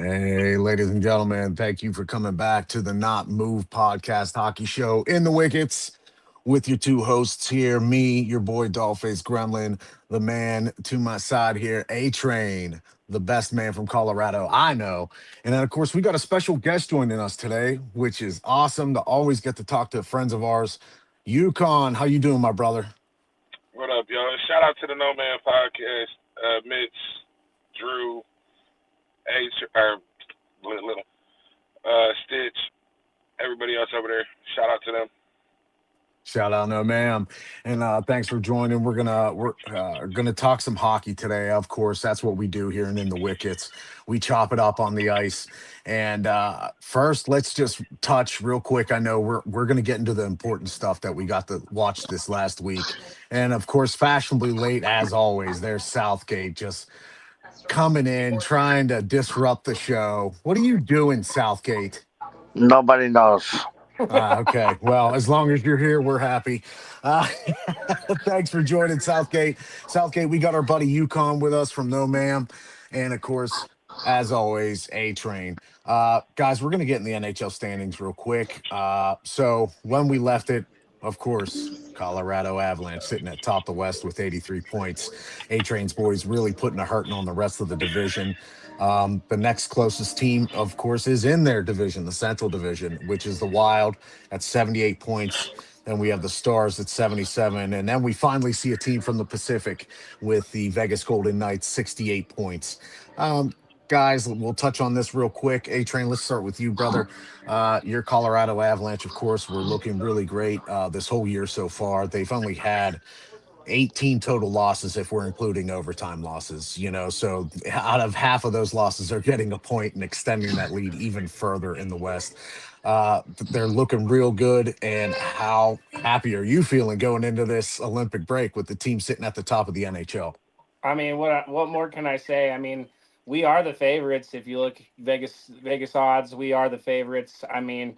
Hey, ladies and gentlemen, thank you for coming back to the Not Move podcast hockey show in the Wickets with your two hosts here. Me, your boy Dollface Gremlin, the man to my side here, A Train, the best man from Colorado I know. And then, of course, we got a special guest joining us today, which is awesome to always get to talk to friends of ours. Yukon, how you doing, my brother? What up, y'all? Shout out to the No Man Podcast. Mitch, Drew, H, or Little, Stitch, everybody else over there. Shout out to them. Shout out, no ma'am, and thanks for joining. We're gonna talk some hockey today. Of course, that's what we do here in the Wickets. We chop it up on the ice. And first, let's just touch real quick. I know we're gonna get into the important stuff that we got to watch this last week, and of course, fashionably late as always. There's Southgate just coming in, trying to disrupt the show. What are you doing, Southgate? Nobody knows. Okay. Well, as long as you're here, we're happy. Uh, thanks for joining Southgate. Southgate, we got our buddy Yukon with us from No Ma'am. And of course, as always, A Train. Guys, we're going to get in the NHL standings real quick. So when we left it, of course, Colorado Avalanche sitting at top of the West with 83 points. A Train's boys really putting a hurting on the rest of the division. The next closest team, of course, is in their division, the Central Division, which is the Wild at 78 points. Then we have the Stars at 77. And then we finally see a team from the Pacific with the Vegas Golden Knights, 68 points. Um, Guys, we'll touch on this real quick. A Train, let's start with you, brother. Your Colorado Avalanche, of course, were looking really great this whole year so far. They've only had 18 total losses if we're including overtime losses, so out of half of those losses they're getting a point and extending that lead even further in the West. They're looking real good. And how happy are you feeling going into this Olympic break with the team sitting at the top of the NHL? I mean, what more can I say? I mean, we are the favorites. If you look Vegas odds, we are the favorites. I mean,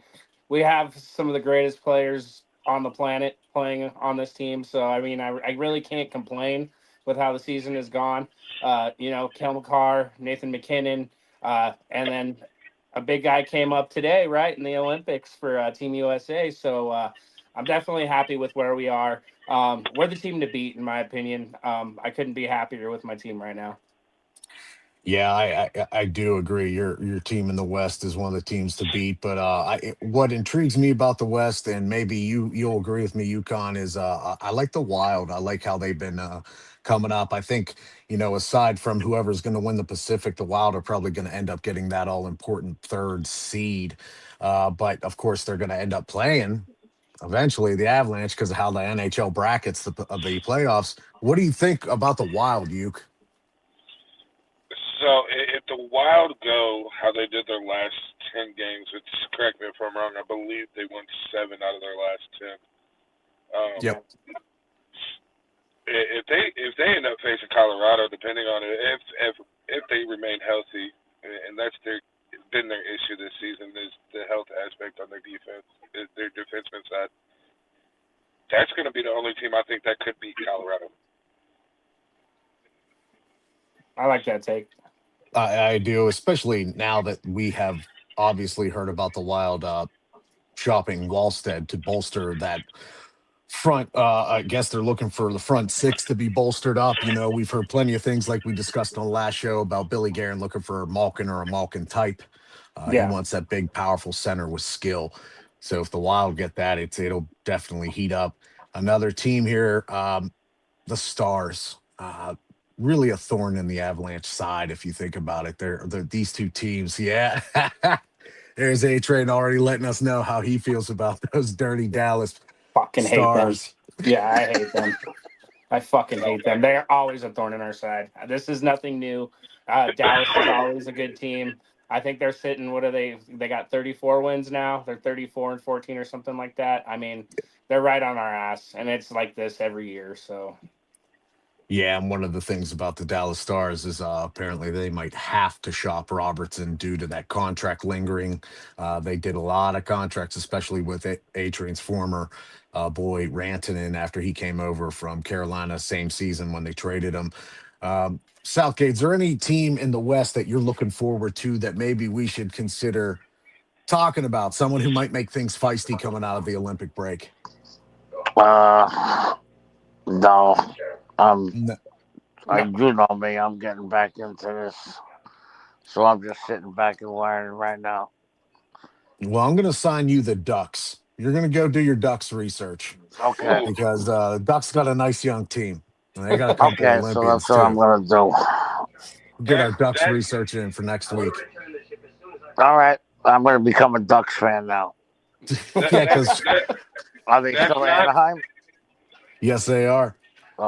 we have some of the greatest players on the planet playing on this team. So I mean, I really can't complain with how the season has gone. Cale Makar, Nathan McKinnon, and then a big guy came up today, right, in the Olympics for Team USA. So I'm definitely happy with where we are. We're the team to beat, in my opinion. I couldn't be happier with my team right now. Yeah, I do agree. Your team in the West is one of the teams to beat. But what intrigues me about the West, and maybe you'll agree with me, Yukon, is I like the Wild. I like how they've been coming up. I think aside from whoever's going to win the Pacific, the Wild are probably going to end up getting that all important third seed. But of course, they're going to end up playing eventually the Avalanche because of how the NHL brackets the playoffs. What do you think about the Wild, Uke? So if the Wild go how they did their last 10 games, which, correct me if I'm wrong, I believe they won 7 out of their last 10. Yep. If they end up facing Colorado, depending on it, if they remain healthy, and that's been their issue this season, is the health aspect on their defense, their defenseman side. That's going to be the only team I think that could beat Colorado. I like that take. I do, especially now that we have obviously heard about the Wild shopping Wallstead to bolster that front. I guess they're looking for the front six to be bolstered up. We've heard plenty of things like we discussed on the last show about Billy Guerin looking for a Malkin or a Malkin type. He Yeah. wants that big, powerful center with skill. So if the Wild get that, it'll definitely heat up. Another team here, the Stars. Really a thorn in the Avalanche side if you think about it. They're these two teams. Yeah. There's A Train already letting us know how he feels about those dirty Dallas Fucking hate them. Stars. Yeah, I hate them. I fucking hate them. They're always a thorn in our side. This is nothing new. Dallas is always a good team. I think they're sitting. What are they? They got 34 wins now. They're 34-14 or something like that. I mean, they're right on our ass, and it's like this every year. So Yeah, and one of the things about the Dallas Stars is apparently they might have to shop Robertson due to that contract lingering. They did a lot of contracts, especially with A-Train's former boy Rantanen after he came over from Carolina, same season when they traded him. Southgate, is there any team in the West that you're looking forward to that maybe we should consider talking about? Someone who might make things feisty coming out of the Olympic break? Uh, no. Um, No. I No. do know me. I'm getting back into this, so I'm just sitting back and learning right now. Well, I'm going to assign you the Ducks. You're going to go do your Ducks research Okay. Ooh, because Ducks got a nice young team. And they got a couple Okay. So that's Olympians what I'm too. gonna do. Get that our Ducks that research in for next week. All right. I'm gonna become a Ducks fan now. that Yeah, that, because that Are they that's still in not. Anaheim? yes, they are.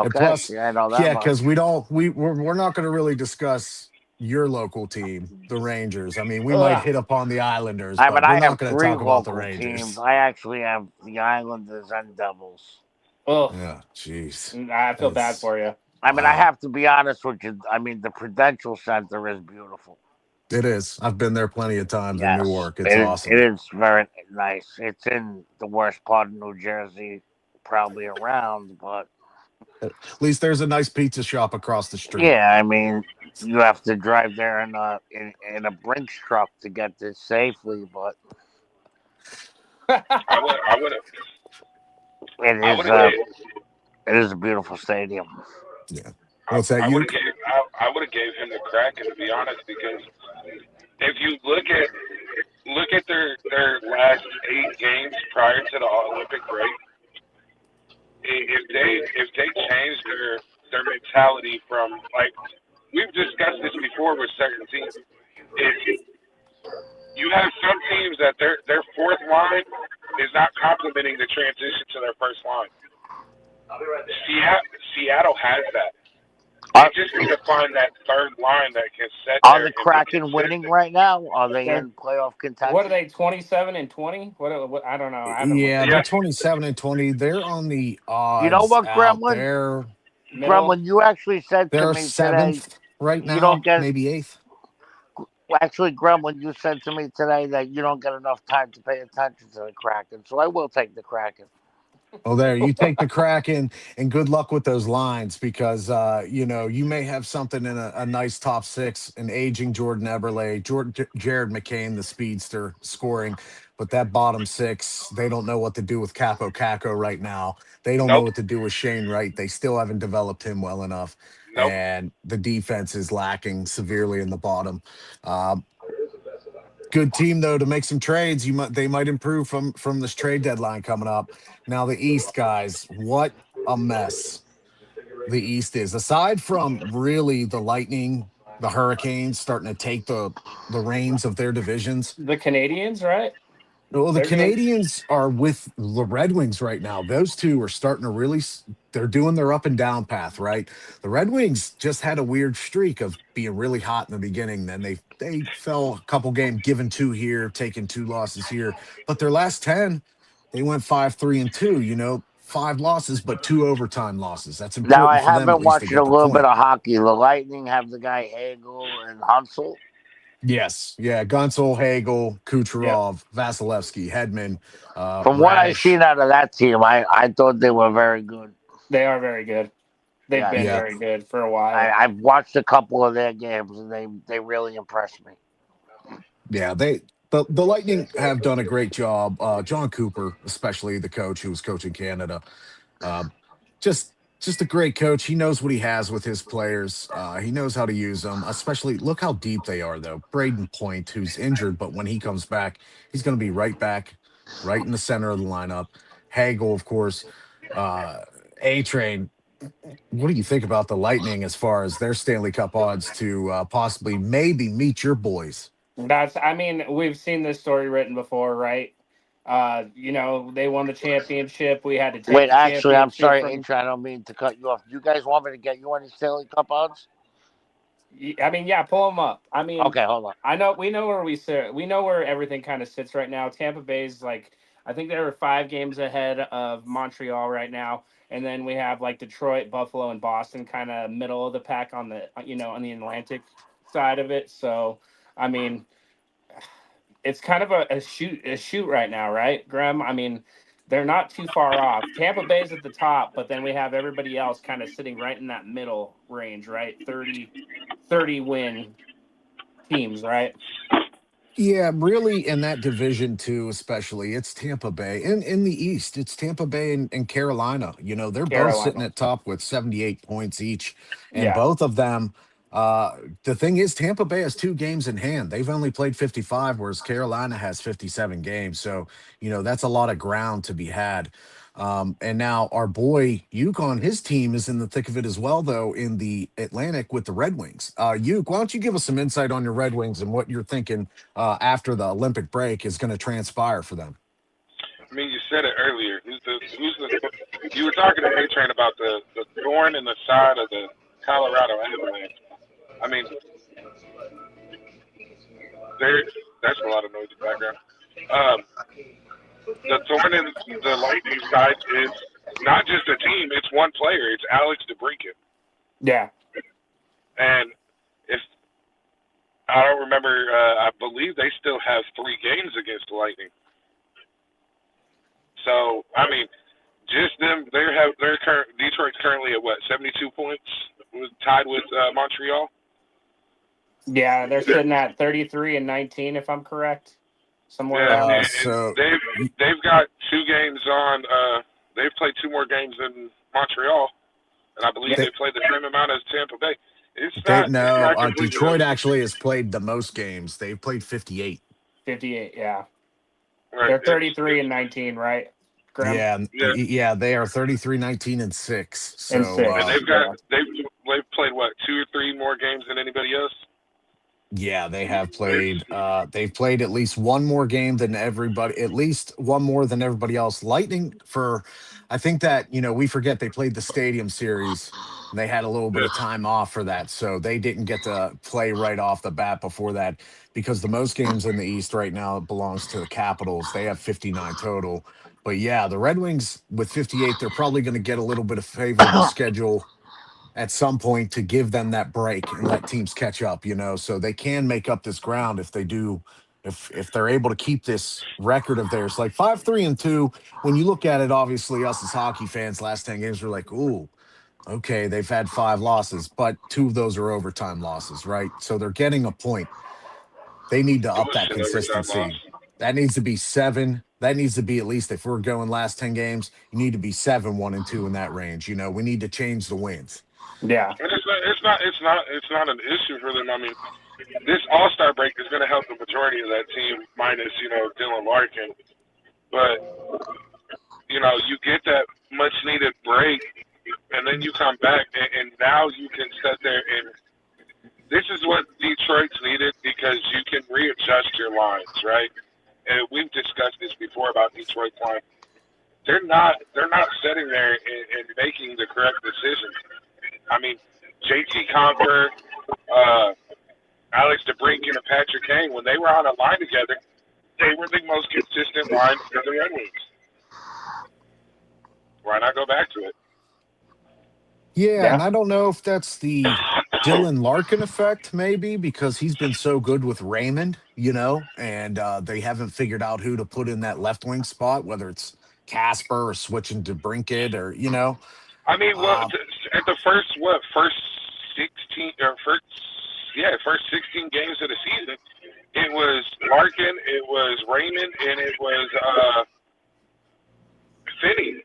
And Okay. plus, See, I know that yeah, much. because we're not going to really discuss your local team, the Rangers. I mean, we might Ugh. hit upon the Islanders, I mean, but we're I not have going to three talk about the local teams. Rangers. I actually have the Islanders and Devils. Ugh. Yeah, jeez, I feel bad it's for you. I mean, I wow. have to be honest with you. I mean, the Prudential Center is beautiful. It is. I've been there plenty of times in Yes, Newark. It's it awesome. is very nice. It's in the worst part of New Jersey, probably around, but At least there's a nice pizza shop across the street. yeah, I mean, you have to drive there in a Brinks truck to get there safely, but it I is would have uh gave it is a beautiful stadium. Yeah. What's that, I would have Uke? gave I would have gave him the crack, and to be honest, because if you look at their last 8 games prior to the Olympic break, if they change their mentality from, like, we've discussed this before with certain teams, if you have some teams that their fourth line is not complementing the transition to their first line. Seattle has that. They Are, just need to find that third line that can set are there the and be Kraken winning consistent. right now? Are they They're in playoff what are contention? they? 27-20? What? I don't know. I haven't looked Yeah, at they're Yes, 27-20. They're on the You know odds what, out Gremlin? there. middle. Gremlin, you actually said to They're me today seventh right you don't now, get. maybe eighth. Well, actually, Gremlin, you said to me today that you don't get enough time to pay attention to the Kraken, so I will take the Kraken. Oh, there you take the crack in, and good luck with those lines because you may have something in a nice top six, an aging Jordan Eberle, Jared McCain, the speedster scoring, but that bottom six, they don't know what to do with Capo Caco right now. They don't know nope, what to do with Shane Wright. They still haven't developed him well enough, nope. and the defense is lacking severely in the bottom. Uh, Good team though to make some trades. They might improve from this trade deadline coming up. Now the East guys, what a mess the East is. Aside from really the Lightning, the Hurricanes starting to take the reins of their divisions. The Canadians, right? Well, the They're doing. Canadians are with the Red Wings right now. Those two are starting to really, they're doing their up and down path, right? The Red Wings just had a weird streak of being really hot in the beginning. Then they fell a couple games, giving two here, taking two losses here. But their last 10, they went 5-3-2, five losses, but two overtime losses. That's Now, I important for them at haven't least to watched a get the little bit point. of hockey. The Lightning have the guy Hagel and Hansel. Yes. Yeah. Gunsel, Hagel, Yep. Kucherov, Vasilevsky, Hedman, From what I've Radish. seen out of that team, I thought they were very good. They are very good. They've Yes, been Yeah. very good for a while. I've watched a couple of their games, and they really impressed me. Yeah, the Lightning have done a great job. John Cooper, especially the coach who was coaching Canada, uh, just a great coach. He knows what he has with his players. He knows how to use them. Especially, look how deep they are, though. Braden Point, who's injured, but when he comes back, he's going to be right back, right in the center of the lineup. Hagel, of course. Uh, A Train. What do you think about the Lightning as far as their Stanley Cup odds to possibly maybe meet your boys? I mean, we've seen this story written before, right? They won the championship. We had to take Wait, the actually, I'm championship sorry, from. H. I don't mean to cut you off. You guys want me to get you any Stanley Cup odds? I mean, yeah, pull them up. I mean, Okay, hold on. I know we know where we sit. We know where everything kind of sits right now. Tampa Bay's like, I think they were 5 games ahead of Montreal right now, and then we have like Detroit, Buffalo, and Boston kind of middle of the pack on the on the Atlantic side of it. So, I mean, it's kind of a shoot right now, right, Graham? I mean, they're not too far off. Tampa Bay's at the top, but then we have everybody else kind of sitting right in that middle range, right? 30 win teams, right? Yeah, really in that division too, especially it's Tampa Bay. In the East, it's Tampa Bay and Carolina. They're both sitting Carolina. at top with 78 points each. And Yeah. both of them, the thing is, Tampa Bay has 2 games in hand. They've only played 55, whereas Carolina has 57 games. So, that's a lot of ground to be had. And now our boy Yukon, his team is in the thick of it as well, though, in the Atlantic with the Red Wings. Yuk, why don't you give us some insight on your Red Wings and what you're thinking after the Olympic break is going to transpire for them? I mean, you said it earlier. You were talking to A-Train about the thorn in the side of the Colorado Avalanche. I mean, that's a lot of noise in the background. Um, the thorn in the Lightning side is not just a team; it's one player. It's Alex DeBrincat. Yeah. And if I don't remember, I believe they still have 3 games against the Lightning. So I mean, just them. Detroit's currently at what, 72 points, tied with Montreal. Yeah, they're sitting at 33 and 19, if I'm correct. Somewhere Yeah, around there. and So they've got 2 games on. They've played 2 more games than Montreal, and I believe they they played the same amount as Tampa Bay. It's they it's no not completely Detroit over. actually has played the most games. They've played 58. 58, yeah. Right. They're 33 and 19, right, Graham? Yeah, Yeah, yeah, they are 33, 19, and 6. And So and 6, yeah. they've played what, 2 or 3 more games than anybody else. yeah, they have It's, played. They've played at least one more game than everybody. At least one more than everybody else. Lightning for, I think that we forget they played the Stadium Series and they had a little bit of yeah. time off for that, so they didn't get to play right off the bat before that because the most games in the East right now belongs to the Capitals. They have 59 total. But yeah, the Red Wings with 58, they're probably going to get a little bit of favorable schedule at some point to give them that break and let teams catch up, so they can make up this ground if they do, if they're able to keep this record of theirs. Like 5-3-2, when you look at it, obviously us as hockey fans, last 10 games, we're like, ooh, okay, they've had 5 losses, but 2 of those are overtime losses, right? So they're getting a point. They need to up that Bullshit overtime consistency. loss. That needs to be 7. That needs to be at least, if we're going last 10 games, you need to be 7, 1-2 in that range. We need to change the wins. Yeah. And it's not an issue for them. I mean, this All-Star break is going to help the majority of that team, minus Dylan Larkin. But you get that much needed break, and then you come back, and now you can sit there and this is what Detroit's needed because you can readjust your lines, right? And we've discussed this before about Detroit's line. They're not sitting there and making the correct decisions. I mean, JT Compher, Alex DeBrincat, and Patrick Kane, when they were on a line together, they were the most consistent line for the Red Wings. Why not go back to it? Yeah, and Yeah. I don't know if that's the Dylan Larkin effect, maybe, because he's been so good with Raymond, and they haven't figured out who to put in that left wing spot, whether it's Casper or switching to Brinkett or. I mean, well, Uh, at the first 16 or first 16 games of the season, it was Larkin, it was Raymond, and it was Finney.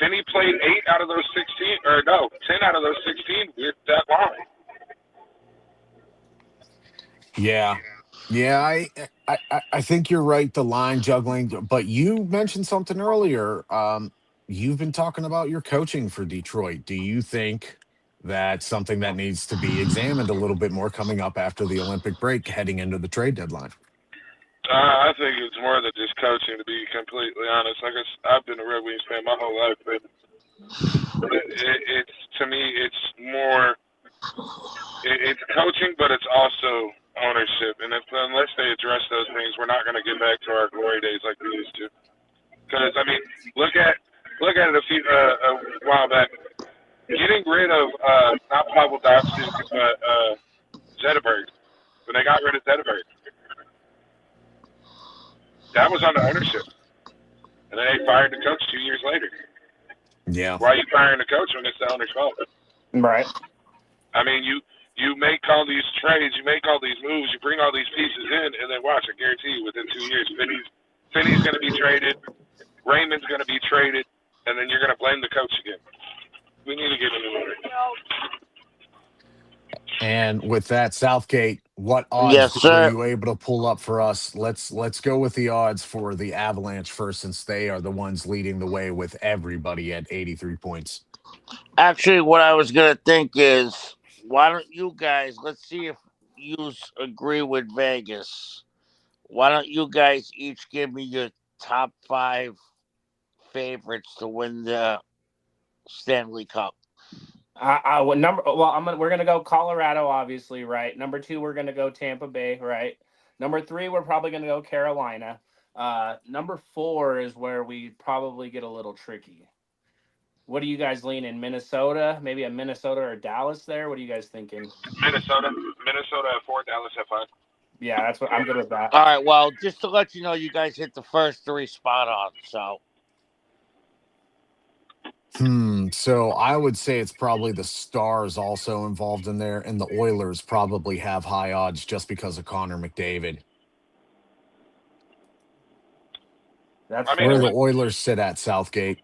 Finney played 8 out of those 16, or no, 10 out of those 16 with that line. yeah, yeah, I think you're right. The line juggling, but you mentioned something earlier. You've been talking about your coaching for Detroit. Do you think that's something that needs to be examined a little bit more coming up after the Olympic break, heading into the trade deadline? I think it's more than just coaching, to be completely honest. Like I've been a Red Wings fan my whole life, but it's to me, it's more it's coaching, but it's also ownership. And unless they address those things, we're not going to get back to our glory days like we used to. Because I mean, look at it a while back. Getting rid of not Pavel Datsyuk, but Zetterberg. When they got rid of Zetterberg, that was under ownership. and then they fired the coach 2 years later. Yeah. Why are you firing the coach when it's the owner's fault? Right. I mean, you make all these trades, you make all these moves, you bring all these pieces in, and then watch. I guarantee you, within 2 years, Finney's going to be traded, Raymond's going to be traded, and then you're going to blame the coach again. We need to get a new owner. And with that, Southgate, what Yes, odds were sir. you able to pull up for us? Let's go with the odds for the Avalanche first, since they are the ones leading the way with everybody at 83 points. Actually, what I was gonna think is, why don't you guys? Let's see if you agree with Vegas. Why don't you guys each give me your top five favorites to win the Stanley Cup? We're gonna go Colorado, obviously, right? Number two, we're gonna go Tampa Bay, right? Number three, we're probably gonna go Carolina. Number four is where we probably get a little tricky. What do you guys lean in? Minnesota? Maybe a Minnesota or Dallas there? What are you guys thinking? Minnesota at 4, Dallas at 5. Yeah, that's what I'm good with that. All right. Well, just to let you know, you guys hit the first three spot on. So So I would say it's probably the Stars also involved in there, and the Oilers probably have high odds just because of Connor McDavid. That's I mean, Where do it the was, fair. Oilers sit at, Southgate?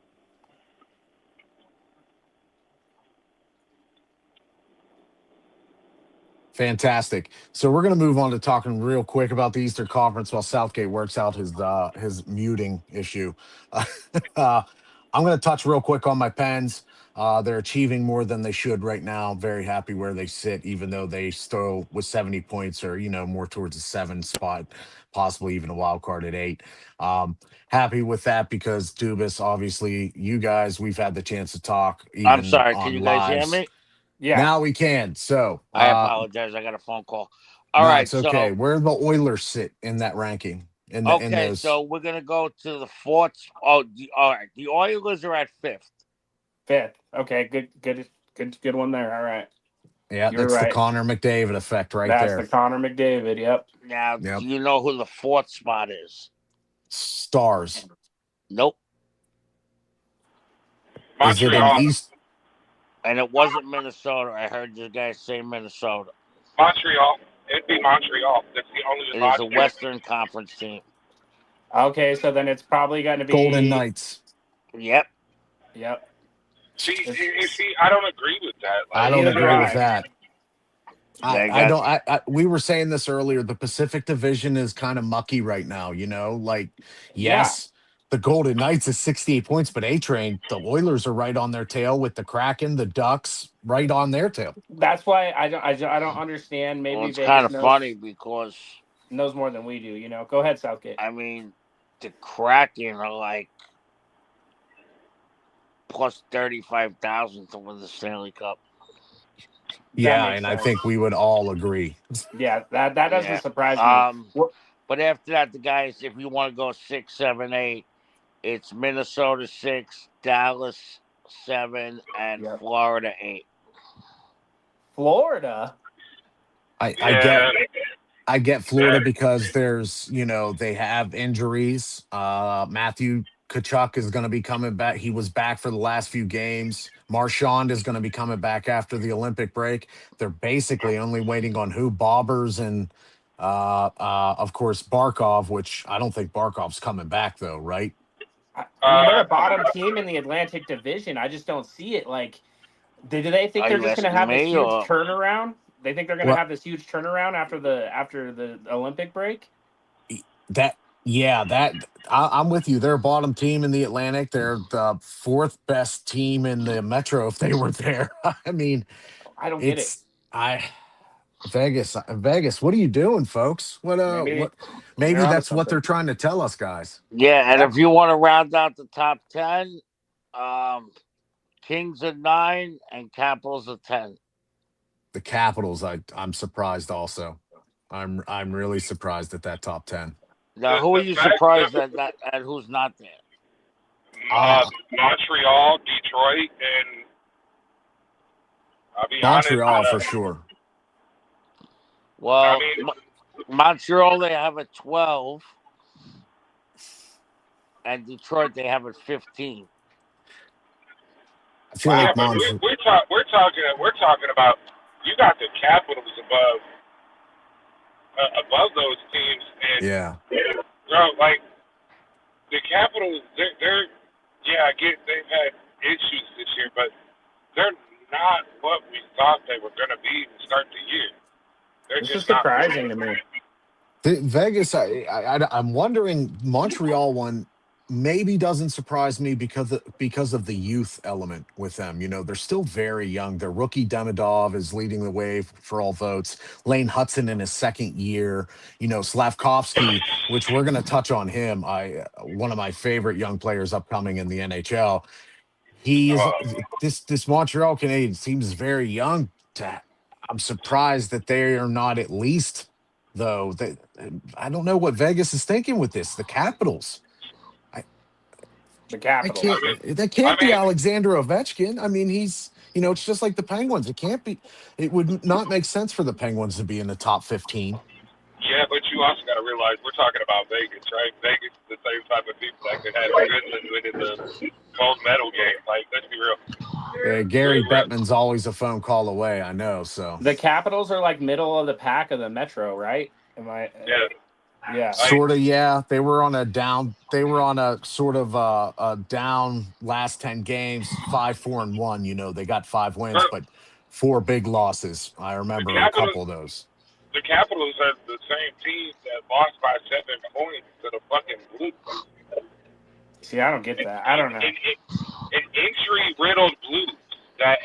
Fantastic. So we're going to move on to talking real quick about the Eastern Conference while Southgate works out his muting issue. Uh, I'm going to touch real quick on my Pens. They're achieving more than they should right now. Very happy where they sit, even though they still with 70 points or more towards a 7 spot, possibly even a wild card at 8. Happy with that because Dubas, obviously, you guys, we've had the chance to talk I'm even sorry. Can on you guys hear lives. me? Yeah. Now we can. So I apologize. I got a phone call. All no, right. it's okay. So Where do the Oilers sit in that ranking? In okay. So those, we're gonna go to the fourth. Oh, all right. The Oilers are at fifth. Fifth. Okay, good one there. All right. yeah, You're that's the right. Connor McDavid effect right That's the there. Connor McDavid. Yep. Now, Yep. do you know who the fourth spot is? Stars. Nope. Is it in Montreal. East? And it wasn't Minnesota. I heard you guys say Minnesota. Montreal. It'd be Montreal. That's the only It is a logical. Western Conference team. Okay, so then it's probably going to Golden be. Knights. Yep. Yep. See, I don't agree with that. I Like, don't Neither do agree with I. that. They I got don't. We were saying this earlier. The Pacific Division is kind of mucky right now. Like Yeah. yes, the Golden Knights is 68 points, but A Train, the Oilers are right on their tail with the Kraken, the Ducks right on their tail. That's why I don't understand. well, Maybe it's kind Vegas of funny knows because knows more than we do. Go ahead, Southgate. I mean the Kraken are like plus 35,000 to win the Stanley Cup. That Yeah, makes and I sense. think we would all agree. Yeah, that doesn't Yeah. surprise me. What? But after that, the guys, if you want to go 6, 7, 8, it's Minnesota 6, Dallas 7, and Yeah. Florida 8. Florida. I get yeah, I get Florida that, because there's, they have injuries. Matthew Kachuk is going to be coming back. He was back for the last few games. Marchand is going to be coming back after the Olympic break. They're basically only waiting on who? Bobbers and, of course, Barkov, which I don't think Barkov's coming back, though, right? I mean, they're a bottom team in the Atlantic Division. I just don't see it. Like, do they think Are they're you just going to asking have this me huge or turnaround? They think they're going to Well, have this huge turnaround after the Olympic break? that, yeah, I'm with you. They're a bottom team in the Atlantic. They're the fourth best team in the Metro if they were there. I mean, I don't get it. it's, I, Vegas, what are you doing, folks? Maybe What? Maybe they're onto that's what something. they're trying to tell us, guys. yeah? And Yeah, if you want to round out the top 10, um, Kings at 9 and Capitals at 10. The Capitals, I'm surprised also. I'm really surprised at that top 10. Now, the who are the you fact that surprised at who's not there? Uh Montreal, Detroit, and I'll be honest. Montreal for sure. I Well, mean, Montreal they have a 12. and Detroit they have it 15. I feel Yeah, like Wow. but Montreal. we're talking about you got the Capitals above those teams, and Yeah. bro, like the Capitals, they're yeah, I get they've had issues this year, but they're not what we thought they were going to be to start the year. They're This is just not. surprising to me. Vegas, I'm wondering, Montreal one maybe doesn't surprise me because of the youth element with them. They're still very young. Their rookie Demidov is leading the way for all votes. Lane Hudson in his second year. Slavkovsky, which we're going to touch on him. One of my favorite young players upcoming in the NHL. He is this Montreal Canadian seems very young. I'm surprised that they are not at least though. I don't know what Vegas is thinking with this. The Capitals. I The I I Capitals. can't. mean, That I can't be mean, Alexander Ovechkin. I mean, he's. It's just like the Penguins. It can't be. It would not make sense for the Penguins to be in the top 15. yeah, but you also got to realize we're talking about Vegas, right? Vegas is the same type of people that could have Finland winning the gold medal game. Like, let's be real. Gary We're, we're, Bettman's always a phone call away. I know. So. The Capitals are like middle of the pack of the Metro, right? Am I? yeah, Yeah. like, Sort of, yeah. They were on a down. They were on a sort of a down last 10 games, 5-4-1. They got 5 wins, bro, but 4 big losses. I the remember a Capitals, couple of those. the Capitals are the same team that lost by 7 points to the fucking Blues. See, I don't get that. I don't know. An injury-riddled Blues that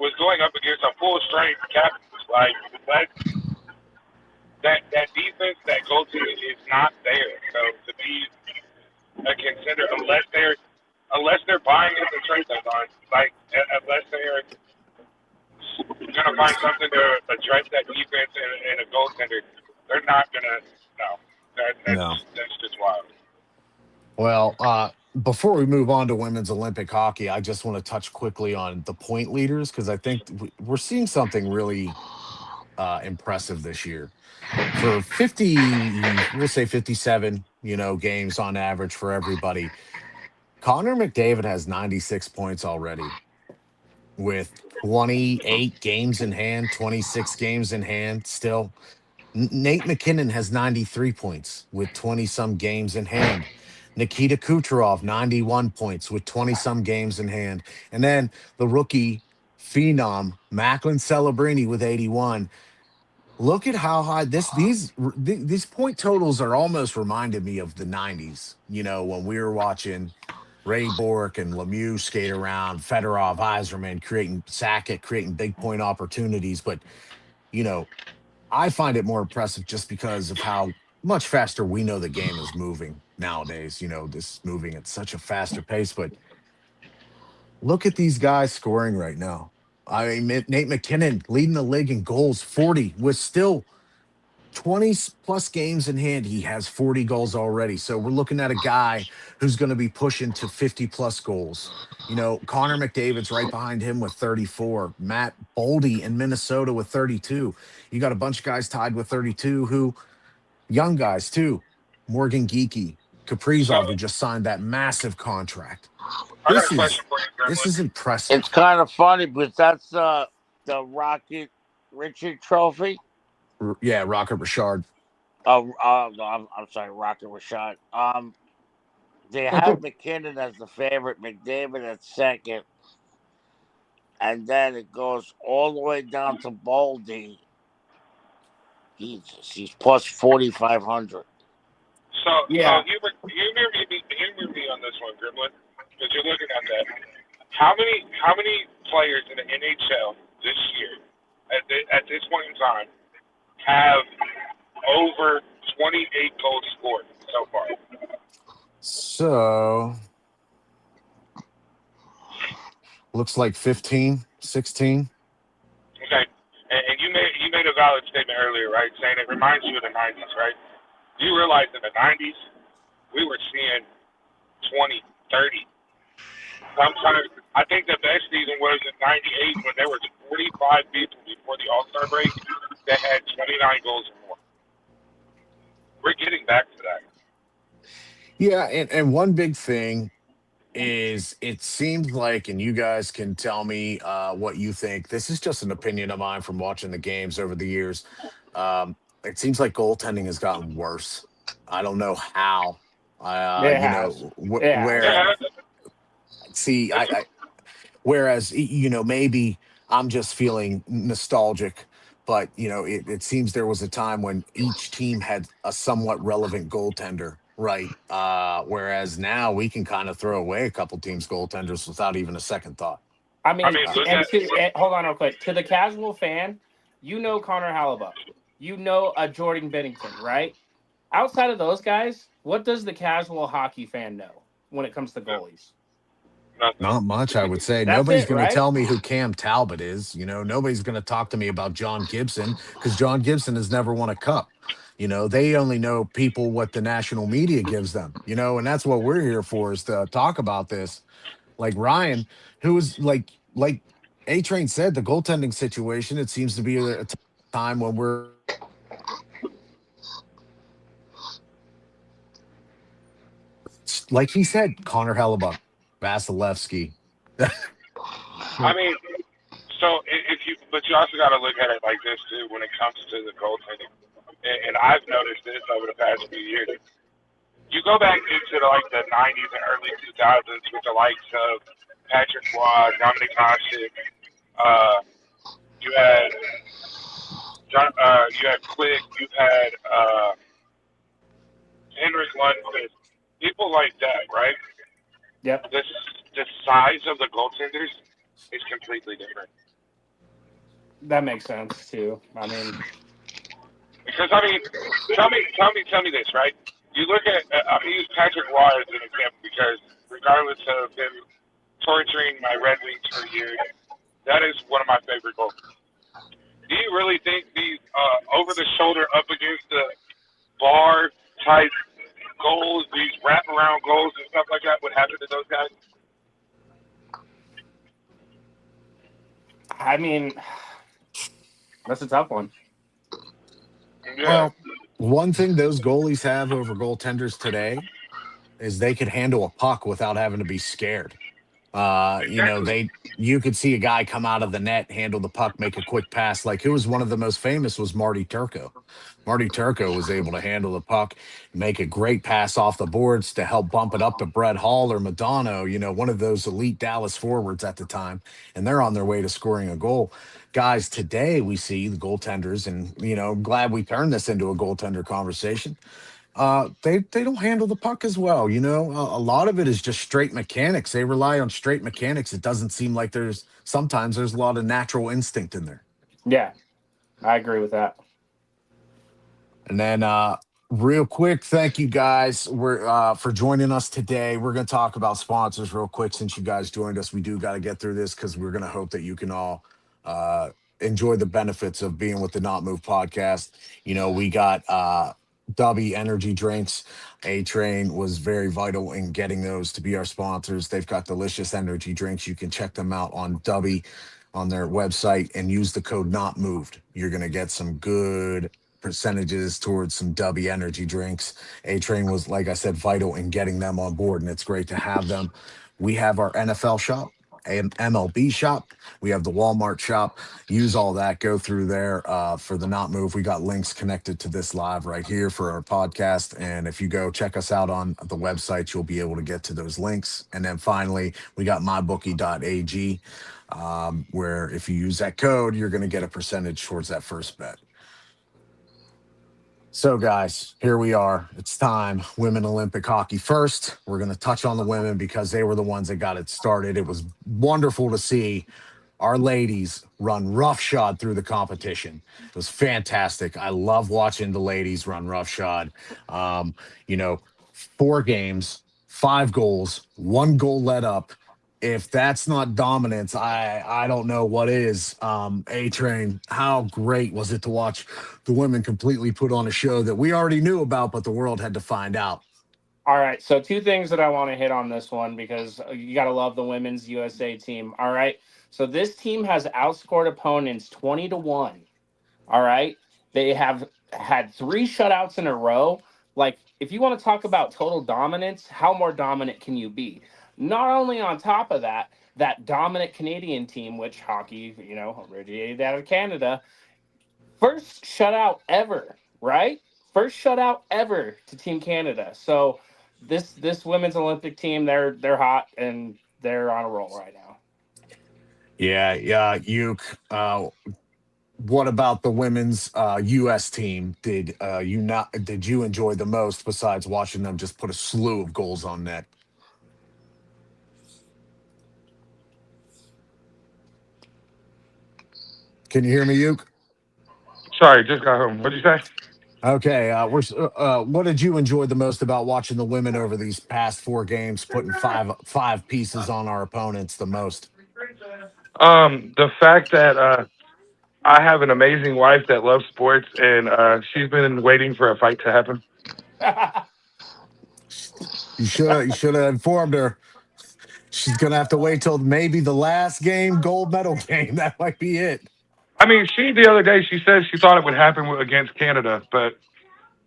was going up against a full-strength Capitals. Like, that defense, that goaltending is not there. So to be a contender, unless they're buying at the trade deadline, like unless they're gonna find something to address that defense and a goaltender, they're not gonna. No, No. that's just wild. Well, before we move on to women's Olympic hockey, I just want to touch quickly on the point leaders because I think we're seeing something really impressive this year. For 50, we'll say 57, games on average for everybody. Connor McDavid has 96 points already with 28 games in hand, 26 games in hand still. Nate McKinnon has 93 points with 20 some games in hand. Nikita Kucherov, 91 points with 20 some games in hand. And then the rookie phenom, Macklin Celebrini with 81. Look at how high these point totals are almost reminded me of the 90s, when we were watching Ray Bork and Lemieux skate around, Fedorov, Yzerman creating Sackett, creating big point opportunities. But, you know, I find it more impressive just because of how much faster we know the game is moving nowadays. This moving at such a faster pace. But look at these guys scoring right now. I mean, Nate McKinnon leading the league in goals, 40, with still 20 plus games in hand. He has 40 goals already. So we're looking at a guy who's going to be pushing to 50 plus goals. Connor McDavid's right behind him with 34. Matt Boldy in Minnesota with 32. You got a bunch of guys tied with 32 who young guys too. Morgan Geeky, So Kaprizov, who just signed that massive contract. I got This a question is for you, this Gremlin. is It's impressive. kind of funny because that's the Rocket Richard Trophy. Yeah, Rocket Richard. No, I'm sorry, Rocket Rashad. They have McKinnon as the favorite, McDavid at second, and then it goes all the way down to Baldy. He's plus 4,500. So Yeah. humor me on this one, Gremlin, because you're looking at that. How many players in the NHL this year at this point in time have over 28 goals scored so far? So looks like 15, 16. Okay, and you made a valid statement earlier, right? Saying it reminds you of the '90s, right? You realize in the '90s we were seeing 20, 30. Sometimes I think the best season was in '98 when there was 45 people before the All-Star break that had 29 goals or more. We're getting back to that. Yeah, and one big thing is it seems like, and you guys can tell me what you think. This is just an opinion of mine from watching the games over the years. It seems like goaltending has gotten worse. I don't know how. It has. It has. Where Yeah, see, it's whereas maybe I'm just feeling nostalgic, but it seems there was a time when each team had a somewhat relevant goaltender, right? Whereas now we can kind of throw away a couple teams goaltenders without even a second thought. I I mean, mean, look and at to and, hold on real quick. To the casual fan, Connor Hallebuck, a Jordan Bennington, right? Outside of those guys, what does the casual hockey fan know when it comes to goalies? nothing. Not much, I would say. That's Nobody's it, going to right? tell me who Cam Talbot is. Nobody's going to talk to me about John Gibson because John Gibson has never won a cup. They only know people what the national media gives them, and that's what we're here for is to talk about this. Like Ryan, who was like A Train said, the goaltending situation, it seems to be a time when we're like he said, Connor Hellebuck, Vasilevsky. I mean, so if you, but you also got to look at it like this too when it comes to the goaltending. And I've noticed this over the past few years. You go back into like the '90s and early 2000s with the likes of Patrick Waugh, Dominic Hasek. Uh, you had you had Quick. You had Henrik Lundqvist. People like that, right? Yep, The the size of the goaltenders is completely different. that makes sense too. I mean, Because I mean, tell me this, right? You look at I'm gonna use Patrick Waugh as an example because regardless of him torturing my Red Wings for years, that is one of my favorite goals. Do you really think these over the shoulder up against the bar type goals, these wraparound goals and stuff like that would happen to those guys? I mean, that's a tough one. Yeah, Well, one thing those goalies have over goaltenders today is they could handle a puck without having to be scared. exactly. You could see a guy come out of the net, handle the puck, make a quick pass. Like who was one of the most famous was Marty Turco. Marty Turco was able to handle the puck, make a great pass off the boards to help bump it up to Brett Hall or Madonna, one of those elite Dallas forwards at the time, and they're on their way to scoring a goal. Guys, today we see the goaltenders, and I'm glad we turned this into a goaltender conversation. They don't handle the puck as well. A lot of it is just straight mechanics. They rely on straight mechanics. It doesn't seem like there's a lot of natural instinct in there. Yeah, I agree with that. And then real quick, thank you guys we're for joining us today. We're going to talk about sponsors real quick since you guys joined us. We do got to get through this because we're going to hope that you can all uh enjoy the benefits of being with the Not Move podcast. We got W energy drinks. A Train was very vital in getting those to be our sponsors. They've got delicious energy drinks. You can check them out on W on their website and use the code Not Moved. You're going to get some good percentages towards some W energy drinks. A Train was, like I said, vital in getting them on board, and it's great to have them. We have our NFL shop, MLB shop. We have the Walmart shop. Use all that. Go through there for the Not Move. We got links connected to this live right here for our podcast. And if you go check us out on the website, you'll be able to get to those links. And then finally, we got mybookie.ag, where if you use that code, you're going to get a percentage towards that first bet. So, guys, here we are. It's time. Women Olympic hockey first. We're going to touch on the women because they were the ones that got it started. It was wonderful to see our ladies run roughshod through the competition. It was fantastic. I love watching the ladies run roughshod. Um, you know, 4 games, 5 goals, 1 goal let up. If that's not dominance, I don't know what is. A Train, how great was it to watch the women completely put on a show that we already knew about, but the world had to find out. All right, so two things that I want to hit on this one because you got to love the women's USA team. All right, so this team has outscored opponents 20-1. All right, they have had 3 shutouts in a row. Like if you want to talk about total dominance, how more dominant can you be? Not only on top of that, that dominant Canadian team, which hockey, originated out of Canada, first shutout ever, right? First shutout ever to Team Canada. So this women's Olympic team, they're hot and they're on a roll right now. Yeah, yeah, Uke. What about the women's U.S. team? Did you enjoy the most besides watching them just put a slew of goals on net? Can you hear me, Uke? Sorry, just got home. What'd you say? Okay, what did you enjoy the most about watching the women over these past four games, putting five pieces on our opponents the most? The fact that I have an amazing wife that loves sports, and she's been waiting for a fight to happen. You should have informed her. She's gonna have to wait till maybe the last game, gold medal game. That might be it. I mean, she the other day she said she thought it would happen against Canada, but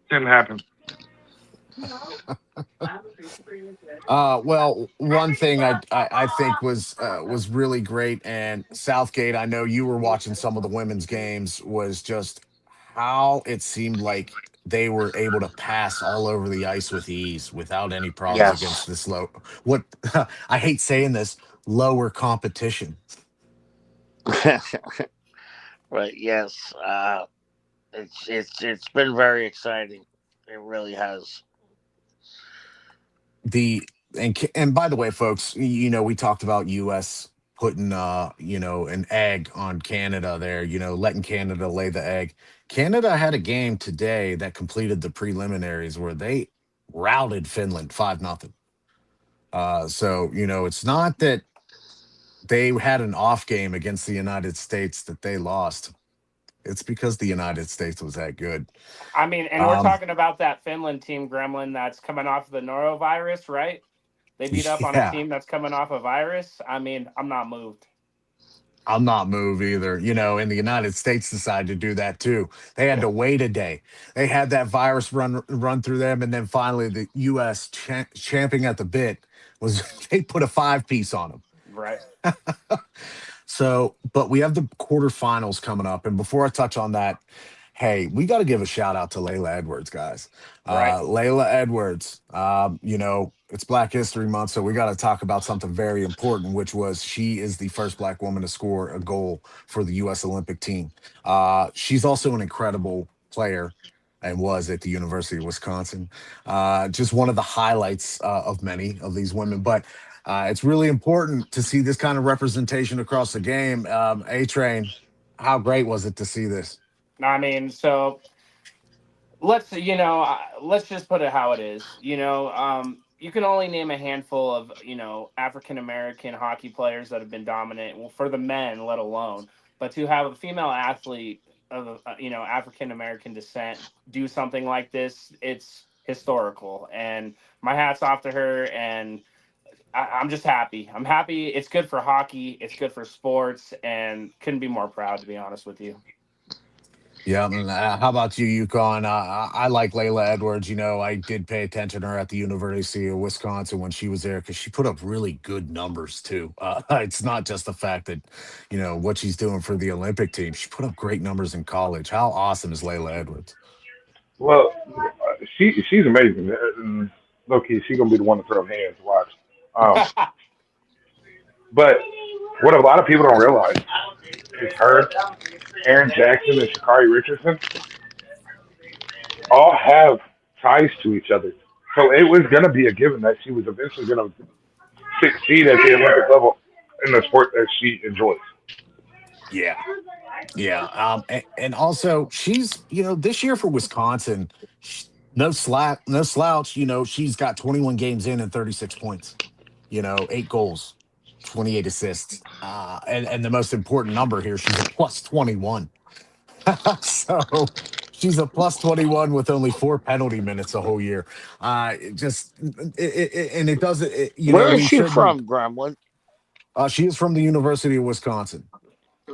didn't happen. Well, one thing I think was really great, and Southgate. I know you were watching some of the women's games. Was just how it seemed like they were able to pass all over the ice with ease without any problems against Yes. this low. What I hate saying this lower competition. Right. Yes. It's been very exciting. It really has. And by the way, folks, we talked about us putting an egg on Canada there, letting Canada lay the egg. Canada had a game today that completed the preliminaries where they routed Finland 5-0. So it's not that they had an off game against the United States that they lost. It's because the United States was that good. I mean, and we're um talking about that Finland team, Gremlin, that's coming off of the norovirus, right? They beat up on a yeah, team that's coming off a virus. I mean, I'm not moved. I'm not move either. And the United States decided to do that too. They had to wait a day. They had that virus run through them, and then finally the U.S. champing at the bit was they put a five piece on them. Right, So, but we have the quarterfinals coming up, and before I touch on that, hey, we got to give a shout out to Layla Edwards, guys. right. Layla Edwards. It's Black History Month, so we got to talk about something very important, which was she is the first Black woman to score a goal for the U.S. Olympic team. She's also an incredible player. And was at the University of Wisconsin. Just one of the highlights of many of these women. But it's really important to see this kind of representation across the game. A Train, how great was it to see this? I mean, so let's just put it how it is. You can only name a handful of African American hockey players that have been dominant, well, for the men, let alone. But to have a female athlete of African American descent do something like this, it's historical. And my hat's off to her. And I'm just happy. I'm happy. It's good for hockey. It's good for sports, and couldn't be more proud, to be honest with you. Yeah, and, how about you, Yukon? I like Layla Edwards. I did pay attention to her at the University of Wisconsin when she was there because she put up really good numbers too. It's not just the fact that what she's doing for the Olympic team. She put up great numbers in college. How awesome is Layla Edwards? Well, she's amazing. Low key, she's gonna be the one to throw hands. Watch. Um, but what a lot of people don't realize is her, Aaron Jackson, and Shakari Richardson all have ties to each other. So it was gonna be a given that she was eventually gonna succeed at the Olympic level in the sport that she enjoys. Yeah, yeah. And also she's this year for Wisconsin, no slouch. She's got 21 games in and 36 points. Eight goals, 28 assists. And the most important number here, she's a plus 21. So she's a plus 21 with only four penalty minutes a whole year. And it doesn't, Where is we she shouldn't. from, Gremlin? She is from the University of Wisconsin,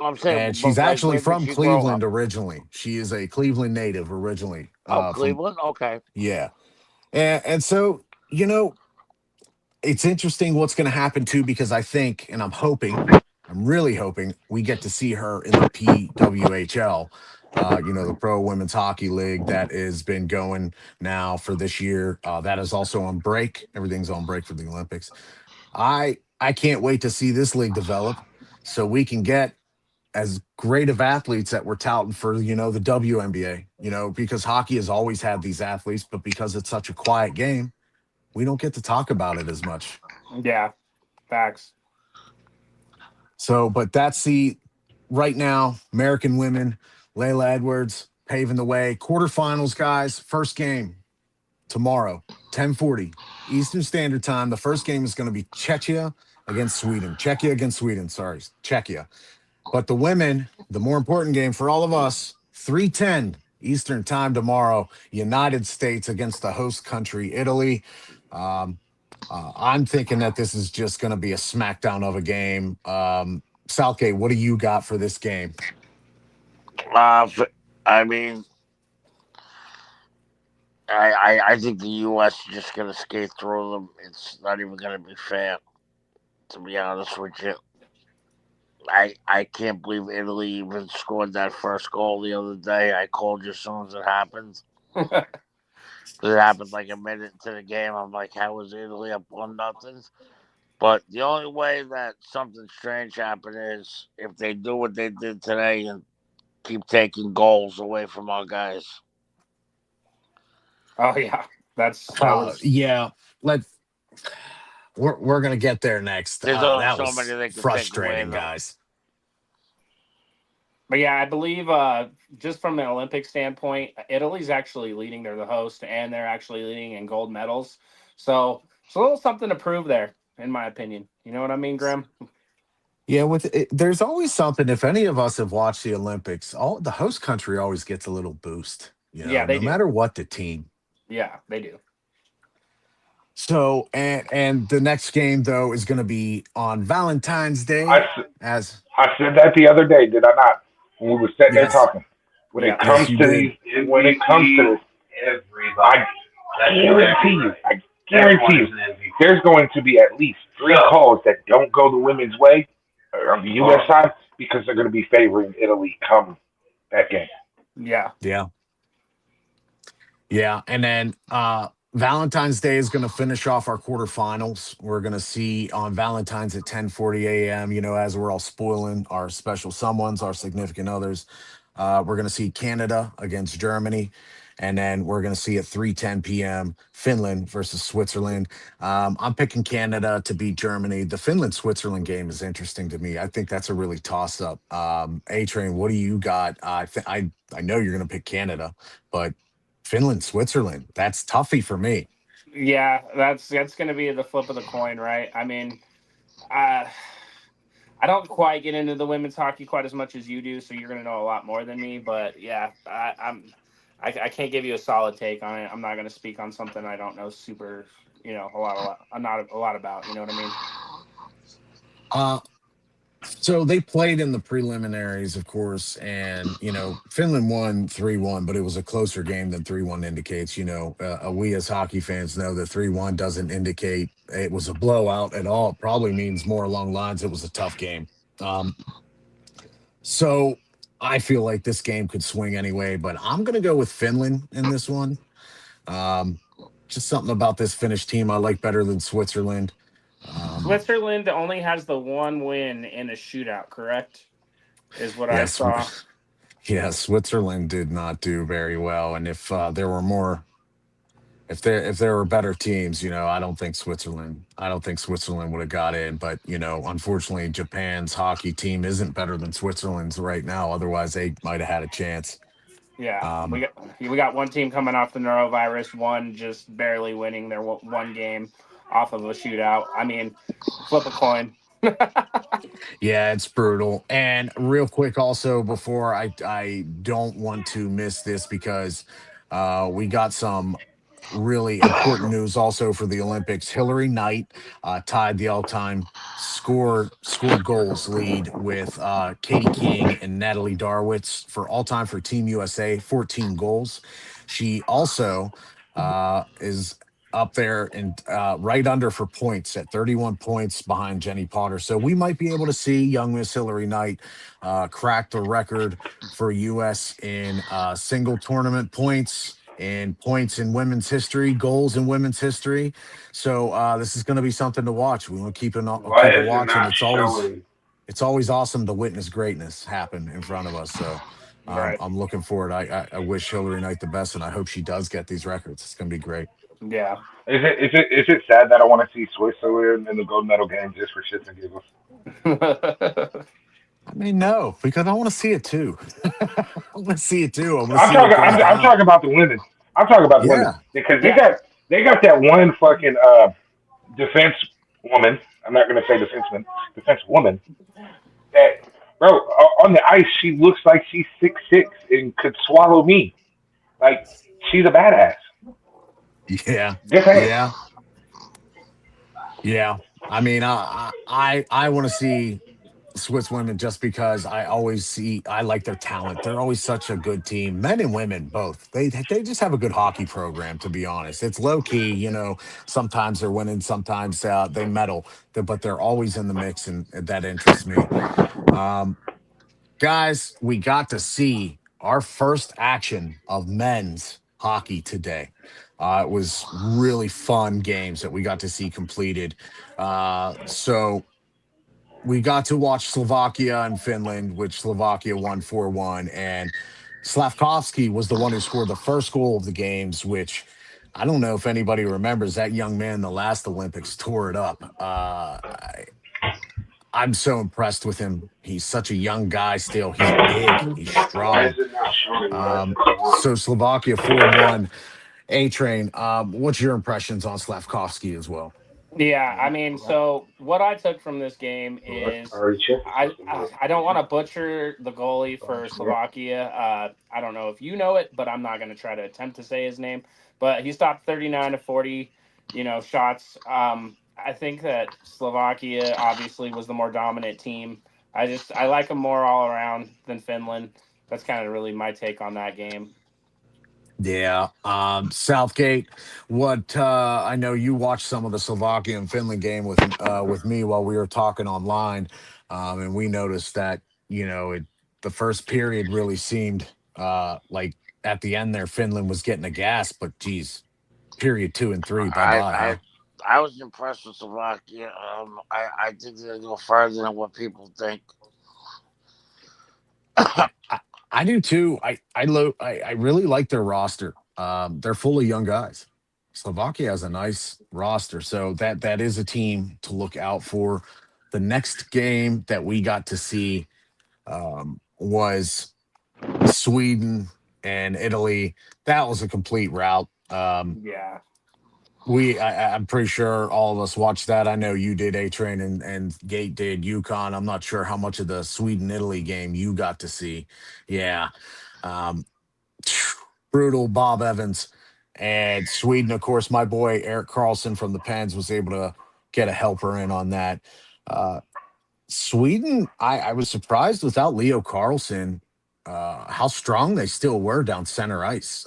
I'm saying, and she's but like, actually where did from she grow up? Cleveland originally. She is a Cleveland native originally. Oh, From Cleveland. Okay. Yeah. And so, it's interesting what's going to happen too, because I think, and I'm really hoping we get to see her in the PWHL, the Pro Women's Hockey League that has been going now for this year. That is also on break. Everything's on break for the Olympics. I can't wait to see this league develop so we can get as great of athletes that we're touting for, the WNBA, because hockey has always had these athletes, but because it's such a quiet game, we don't get to talk about it as much. Yeah, facts. So, but that's the right now, American women, Layla Edwards paving the way. Quarterfinals, guys, first game tomorrow, 10:40 Eastern Standard Time. The first game is going to be Czechia against Sweden. Czechia against Sweden, sorry, Czechia. But the women, the more important game for all of us, 3:10 Eastern Time tomorrow, United States against the host country, Italy. Um, I'm thinking that this is just going to be a smackdown of a game. Southgate, what do you got for this game? I mean, I think the U.S. is just gonna skate through them. It's not even gonna be fair, to be honest with you. I can't believe Italy even scored that first goal the other day. I called you as soon as it happened. Because it happened like a minute into the game. I'm like, how was Italy up 1-0? But the only way that something strange happened is if they do what they did today and keep taking goals away from our guys. Oh yeah, that was Yeah, let we're gonna get there next. There's only That so many was they can take away frustrating, though. guys. But yeah, I believe just from an Olympic standpoint, Italy's actually leading. They're the host, and they're actually leading in gold medals. So it's a little something to prove there, in my opinion. You know what I mean, Graham? Yeah, there's always something. If any of us have watched the Olympics, all the host country always gets a little boost. Yeah, they No do. matter what the team. Yeah, they do. So, and the next game though is going to be on Valentine's I, Day. s- As I said that the other day, did I not? When we were sitting there yes, talking. When it Yeah. yes, comes you to did. these, when it comes to this, I guarantee you, there's going to be at least three calls that don't go the women's way on the U.S. side because they're going to be favoring Italy come that game. Yeah. Yeah, yeah, and then Valentine's Day is going to finish off our quarterfinals. We're going to see on Valentine's at 10:40 a.m. As we're all spoiling our special someones, our significant others. We're going to see Canada against Germany. And then we're going to see at 3:10 p.m. Finland versus Switzerland. I'm picking Canada to beat Germany. The Finland Switzerland game is interesting to me. I think that's a really toss up. A Train, what do you got? I know you're going to pick Canada, but Finland Switzerland, that's toughy for me. Yeah, that's going to be the flip of the coin, right? I mean, uh, I don't quite get into the women's hockey quite as much as you do, so you're going to know a lot more than me. But yeah, I can't give you a solid take on it. I'm not going to speak on something I don't know super, not a lot about. You know what I mean? Uh, So they played in the preliminaries, of course, and Finland won 3-1, but it was a closer game than 3-1 indicates. We as hockey fans know that 3-1 doesn't indicate it was a blowout at all. It probably means more along lines it was a tough game. Um, so I feel like this game could swing anyway, but I'm gonna go with Finland in this one. Um, just something about this Finnish team I like better than Switzerland. Um, Switzerland only has the one win in a shootout, correct? Is what I yes, saw. yeah, Switzerland did not do very well, and if there were better teams, I don't think Switzerland would have got in. But unfortunately, Japan's hockey team isn't better than Switzerland's right now. Otherwise, they might have had a chance. Yeah, we Um, got we got one team coming off the norovirus, one just barely winning their one game off of a shootout. I mean, flip a coin. yeah, it's brutal. And real quick, also before I don't want to miss this because we got some really important news also for the Olympics. Hillary Knight tied the all-time scored goals lead with Katie King and Natalie Darwitz for all time for Team USA, 14 goals. She also is up there and right under for points at 31 points behind Jenny Potter. So we might be able to see young Miss Hillary Knight crack the record for U.S. in single tournament points and points in women's history, goals in women's history. So this is going to be something to watch. We want to Why keep a is it watch, and not showing? it's always awesome to witness greatness happen in front of us. So Right. I'm looking forward. I wish Hillary Knight the best, and I hope she does get these records. It's going to be great. Yeah. Is it sad that I want to see Switzerland in the gold medal game just for shits and giggles? I mean, no, because I want to see it too. I want to see it too. I want to I'm see what talking. goes I'm down. talking about the women. I'm talking about the women Yeah, because they Yeah. got they got that one fucking defense woman. I'm not gonna say defenseman, defense woman. That bro on the ice, she looks like she's 6'6" and could swallow me. Like she's a badass. yeah, Just saying. yeah, yeah. I mean, I want to see Swiss women just because I like their talent. They're always such a good team, men and women both. They just have a good hockey program. To be honest, it's low key. Sometimes they're winning, sometimes they medal, but they're always in the mix, and that interests me. Um, Guys, we got to see our first action of men's hockey today. It was really fun games that we got to see completed. So we got to watch Slovakia and Finland, which Slovakia won 4-1. And Slavkovsky was the one who scored the first goal of the games, which I don't know if anybody remembers that young man, the last Olympics tore it up. I'm so impressed with him. He's such a young guy still. He's big, he's Why is strong. it not showing the rest of the one? So Slovakia 4-1. A Train, what's your impressions on Slavkovsky as well? Yeah, I mean, so what I took from this game I is already checked I it. I don't want to butcher the goalie for Slovakia. I don't know if you know it, but I'm not going to try to attempt to say his name. But he stopped 39 to 40, shots. I think that Slovakia obviously was the more dominant team. I like them more all around than Finland. That's kind of really my take on that game. Yeah. Southgate, what I know you watched some of the Slovakia and Finland game with me while we were talking online. And we noticed that, the first period really seemed like at the end there Finland was getting a gas, but geez, period 2 and 3, I bye-bye, huh? I I was impressed with Slovakia. I think they'll go further than what people think. I do too. I really like their roster. They're full of young guys. Slovakia has a nice roster, so that is a team to look out for. The next game that we got to see was Sweden and Italy. That was a complete rout. Yeah. I'm pretty sure all of us watched that. I know you did, A Train, and Gate did, UConn. I'm not sure how much of the Sweden Italy game you got to see. Yeah. Um, Brutal Bob Evans and Sweden, of course, my boy Eric Carlson from the Pens was able to get a helper in on that. Uh, Sweden, I was surprised without Leo Carlson, how strong they still were down center ice.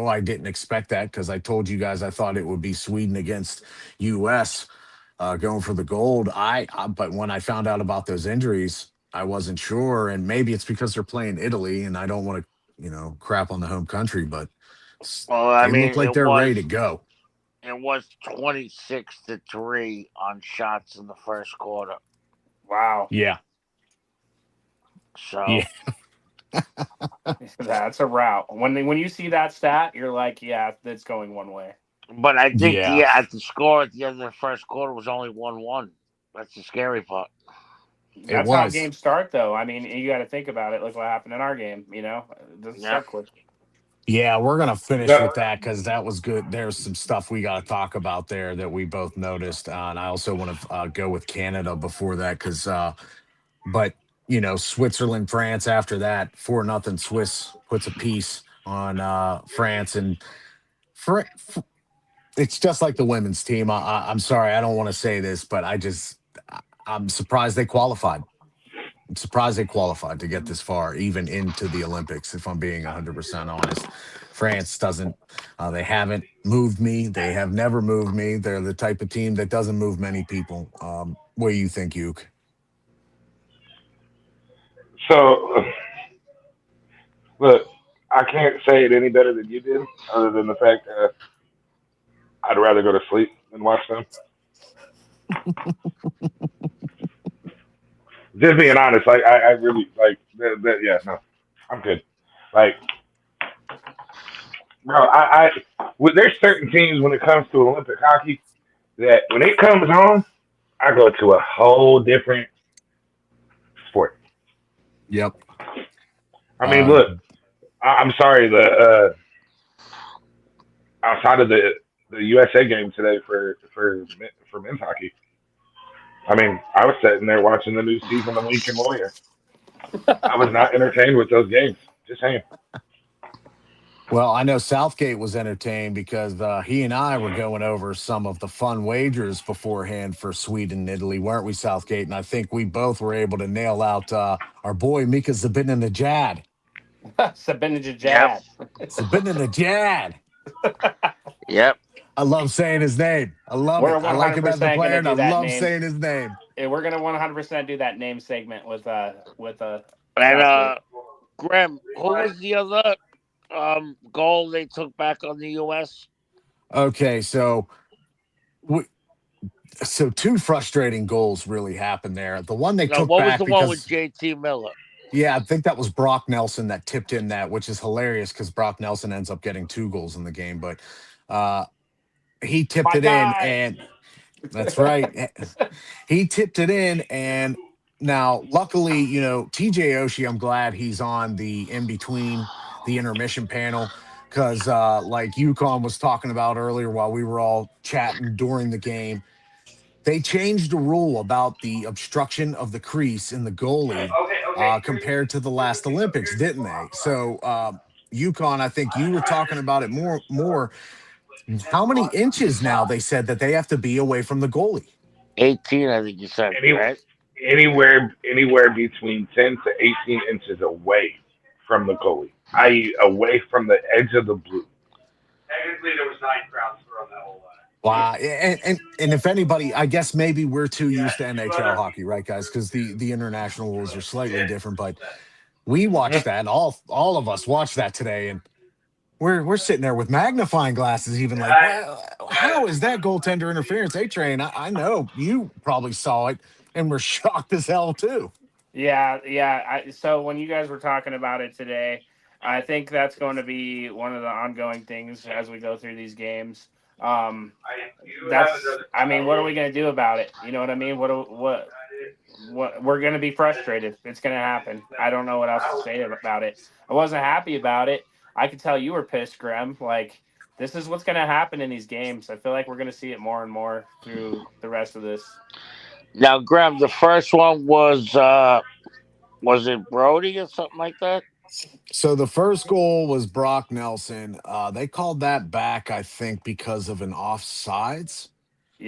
I didn't expect that because I told you guys I thought it would be Sweden against US going for the gold. But when I found out about those injuries, I wasn't sure, and maybe it's because they're playing Italy, and I don't want to, crap on the home country, but Well, I they look mean, like they're ready to go. it was 26-3 on shots in the first quarter. Wow. Yeah, So yeah, That's a route. When you see that stat, you're like, yeah, that's going one way. but I think yeah. the score at the end of the first quarter was only 1-1. That's the scary part. It That's how was. games start, though. I mean, you got to think about it. Look what happened in our game. It doesn't Yeah. start quick. Yeah, we're gonna finish The, with that because that was good. There's some stuff we got to talk about there that we both noticed, and I also want to go with Canada before that because, but Switzerland, France after that, 4-0. Swiss puts a piece on France, and for, it's just like the women's team. I'm sorry, I don't want to say this, but I'm surprised they qualified. surprised they qualified to get this far, even into the Olympics. If I'm being 100% honest, France doesn't. They haven't moved me. They have never moved me. They're the type of team that doesn't move many people. What do you think, Uke? So, look, I can't say it any better than you did, other than the fact that I'd rather go to sleep than watch them. Just being honest, like I really like that. Yeah, no, I'm good. Like, bro, there's certain teams when it comes to Olympic hockey that when it comes on, I go to a whole different sport. Yep. I mean, Uh, look, I'm sorry, the outside of the USA game today for men's hockey. I mean, I was sitting there watching the new season of Lincoln Lawyer. I was not entertained with those games. Just saying. well, I know Southgate was entertained because he and I were going over some of the fun wagers beforehand for Sweden and Italy, weren't we, Southgate? And I think we both were able to nail out our boy Mika Zibanejad. Yep. Sabinajad. Zibanejad. Yep. I love saying his name. I love it. We're I like him as a 100% player, gonna and I do that love name. saying his name. We're gonna 100% do that name segment with And Southgate. Graham, who was the other goal they took back on the US? Okay, we, so two frustrating goals really happened there. The one they No, took what was back the one with because JT Miller? yeah, I think that was Brock Nelson that tipped in that, which is hilarious because Brock Nelson ends up getting two goals in the game. But uh, he tipped My it in, guy. and that's right. He tipped it in, and now luckily, TJ Oshie, I'm glad he's on the in between the intermission panel because, like UConn was talking about earlier while we were all chatting during the game, they changed the rule about the obstruction of the crease in the goalie compared to the last Olympics, didn't they? So, UConn, I think you were talking about it more. How many inches now they said that they have to be away from the goalie? 18, I think you said, Any right? anywhere between 10 to 18 inches away from the goalie, i.e., away from the edge of the blue. Technically, there was 9 crowns thrown that whole line. Wow, and if anybody, I guess maybe we're too used to NHL hockey, right, guys? Because the international rules are slightly different. But we watched that, all of us watched that today, and we're sitting there with magnifying glasses, even like, well, how is that goaltender interference? A train, I know you probably saw it and were shocked as hell too. Yeah, yeah. So when you guys were talking about it today, I think that's going to be one of the ongoing things as we go through these games. Um, I mean, what are we going to do about it? You know what I mean? What we're going to be frustrated. It's going to happen. I don't know what else to say about it. I wasn't happy about it. I could tell you were pissed, Graham. Like, this is what's going to happen in these games. I feel like we're going to see it more and more through the rest of this. Now, Graham, the first one was it Brody or something like that? So the first goal was Brock Nelson. They called that back, I think, because of an offsides.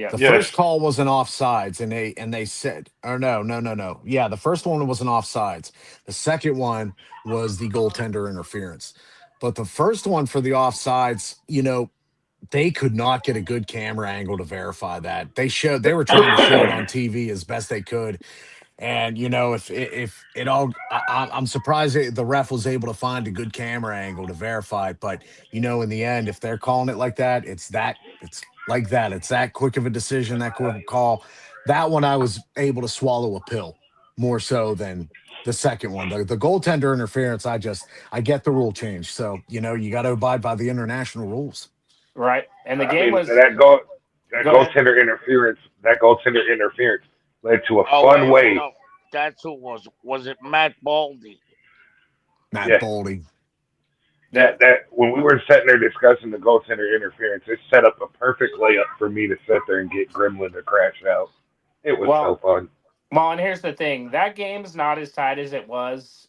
The Yes. Yes. first call was an offsides, and they said, or no. Yeah, the first one was an offsides. The second one was the goaltender interference. But the first one for the offsides, they could not get a good camera angle to verify that. They were trying to show it on TV as best they could, and if it all, I'm surprised the ref was able to find a good camera angle to verify it. But in the end, if they're calling it like that, it's like that. It's that quick of a decision, that quick of a call. That one I was able to swallow a pill more so than the second one. The goaltender interference, I get the rule change. So you got to abide by the international rules. Right. And the I game mean, was. that Go ahead. goaltender interference led to a Oh, fun wait, way. no. That's who it was. Was it Matt Baldy? Matt Yeah, Boldy. Yeah. that when we were sitting there discussing the goaltender interference, it set up a perfect layup for me to sit there and get Gremlin to crash out. It was so Well, fun. well, and here's the thing: that game's not as tight as it was.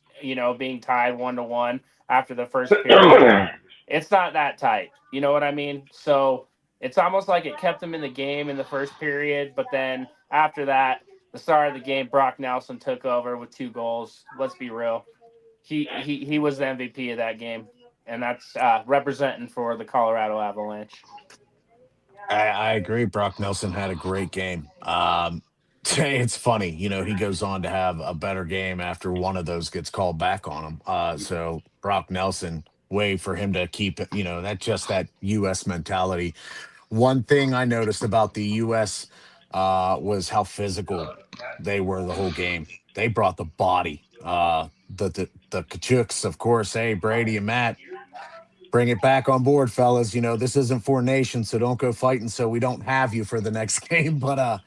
Being tied 1-1 after the first period. It's not that tight. You know what I mean? So it's almost like it kept them in the game in the first period, but then after that, the start of the game, Brock Nelson took over with 2 goals. Let's be real. He was the MVP of that game, and that's representing for the Colorado Avalanche. I agree. Brock Nelson had a great game. It's funny, he goes on to have a better game after one of those gets called back on him. So Brock Nelson, way for him to keep it, that just that U.S. mentality. One thing I noticed about the U.S. Was how physical they were the whole game. They brought the body. The Kachuks, of course. Hey, Brady and Matt, bring it back on board, fellas. This isn't Four Nations, so don't go fighting. So we don't have you for the next game. But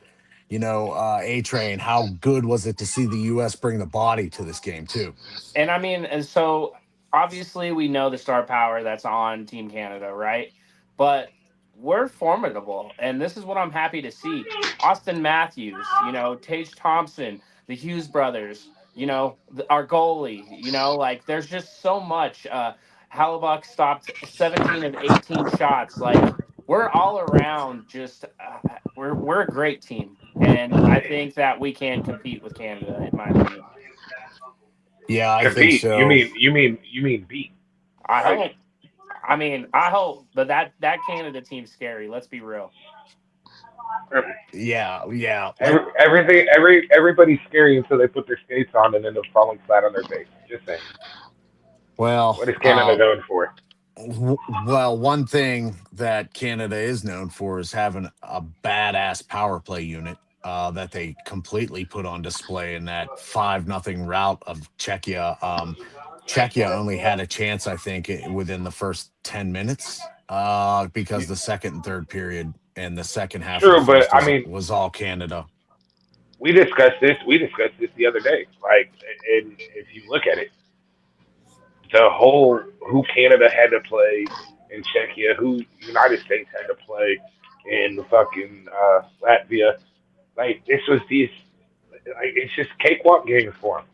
A Train, how good was it to see the U.S. bring the body to this game too? And I mean, and so obviously we know the star power that's on Team Canada, right? But we're formidable, and this is what I'm happy to see. Austin Matthews, Tage Thompson, the Hughes brothers, our goalie, like there's just so much. Hallebuck stopped 17 of 18 shots. Like we're all around just we're a great team, and I think that we can compete with Canada, in my opinion. Yeah, I think Compete? You so. mean you mean beat? I Like hope. I mean, I hope, but that Canada team's scary. Let's be real. Yeah, yeah. everybody's scary until they put their skates on and end up falling flat on their face. Just saying. Well, What is Canada known for? well, one thing that Canada is known for is having a badass power play unit that they completely put on display in that 5-0 rout of Czechia. Czechia only had a chance, I think, within the first 10 minutes because the second and third period and the second half of the True, but first I was mean, was all Canada. we discussed this. We discussed this the other day. Like, and if you look at it, the whole who Canada had to play in Czechia, who United States had to play in fucking Latvia. Like this was these. Like it's just cakewalk games for them.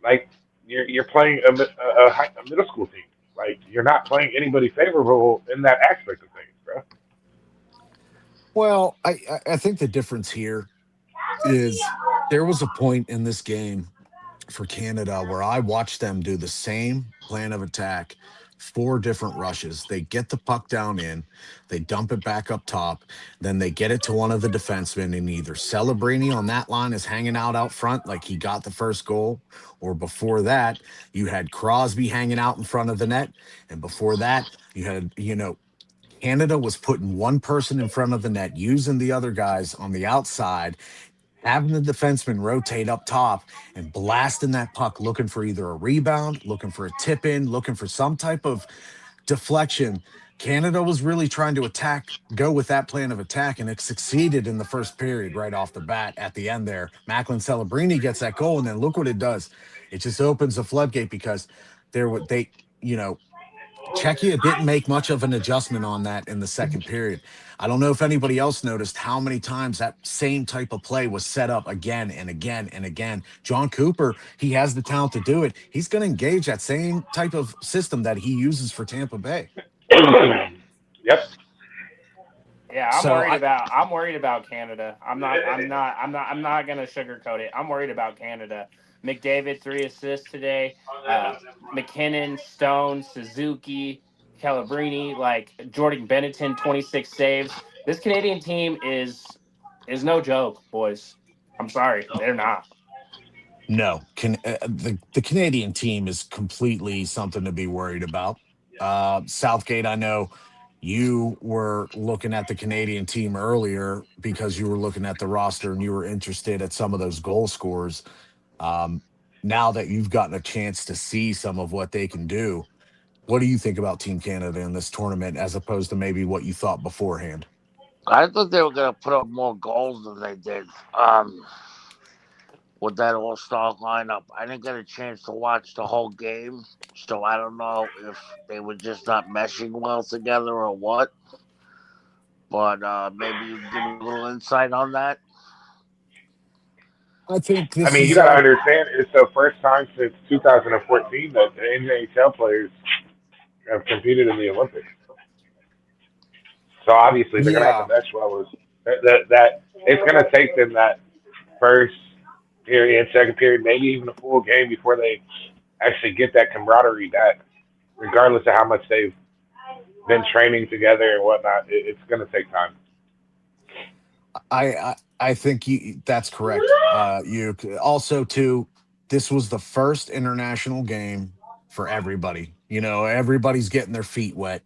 Like you're playing a middle school team. Like you're not playing anybody favorable in that aspect of things, bro. Well, I think the difference here is there was a point in this game for Canada where I watched them do the same plan of attack, 4 different rushes. They get the puck down in, they dump it back up top, then they get it to one of the defensemen, and either Celebrini on that line is hanging out front like he got the first goal, or before that, you had Crosby hanging out in front of the net, and before that, you had Canada was putting one person in front of the net, using the other guys on the outside, having the defenseman rotate up top and blasting that puck, looking for either a rebound, looking for a tip in, looking for some type of deflection. Canada was really trying to go with that plan of attack, and it succeeded in the first period right off the bat at the end there. Macklin Celebrini gets that goal, and then look what it does. It just opens the floodgate because there were they, you know, Czechia didn't make much of an adjustment on that in the second period. I don't know if anybody else noticed how many times that same type of play was set up again and again and again. John Cooper, he has the talent to do it. He's going to engage that same type of system that he uses for Tampa Bay. Yep. Yeah, So I I'm worried about Canada. I'm not gonna sugarcoat it. I'm worried about Canada. McDavid 3 assists today. McKinnon, Stone, Suzuki, Calabrini, like Jordan Bennington 26 saves. This Canadian team is no joke, boys. I'm sorry, they're not. No, the Canadian team is completely something to be worried about. Southgate, I know you were looking at the Canadian team earlier because you were looking at the roster and you were interested at some of those goal scorers. Um, Now that you've gotten a chance to see some of what they can do, what do you think about Team Canada in this tournament as opposed to maybe what you thought beforehand? I thought they were gonna put up more goals than they did. With that All Star lineup, I didn't get a chance to watch the whole game, so I don't know if they were just not meshing well together or what. But maybe you can give me a little insight on that. I think I this mean, you is got to understand, it's the first time since 2014 that the NHL players have competed in the Olympics. So obviously they're going to have to yeah. mesh well. That it's going to take them that. first period, second period, maybe even a full game before they actually get that camaraderie back, regardless of how much they've been training together and whatnot. It's going to take time. I think that's correct. You also too. This was the first international game for everybody. Everybody's getting their feet wet.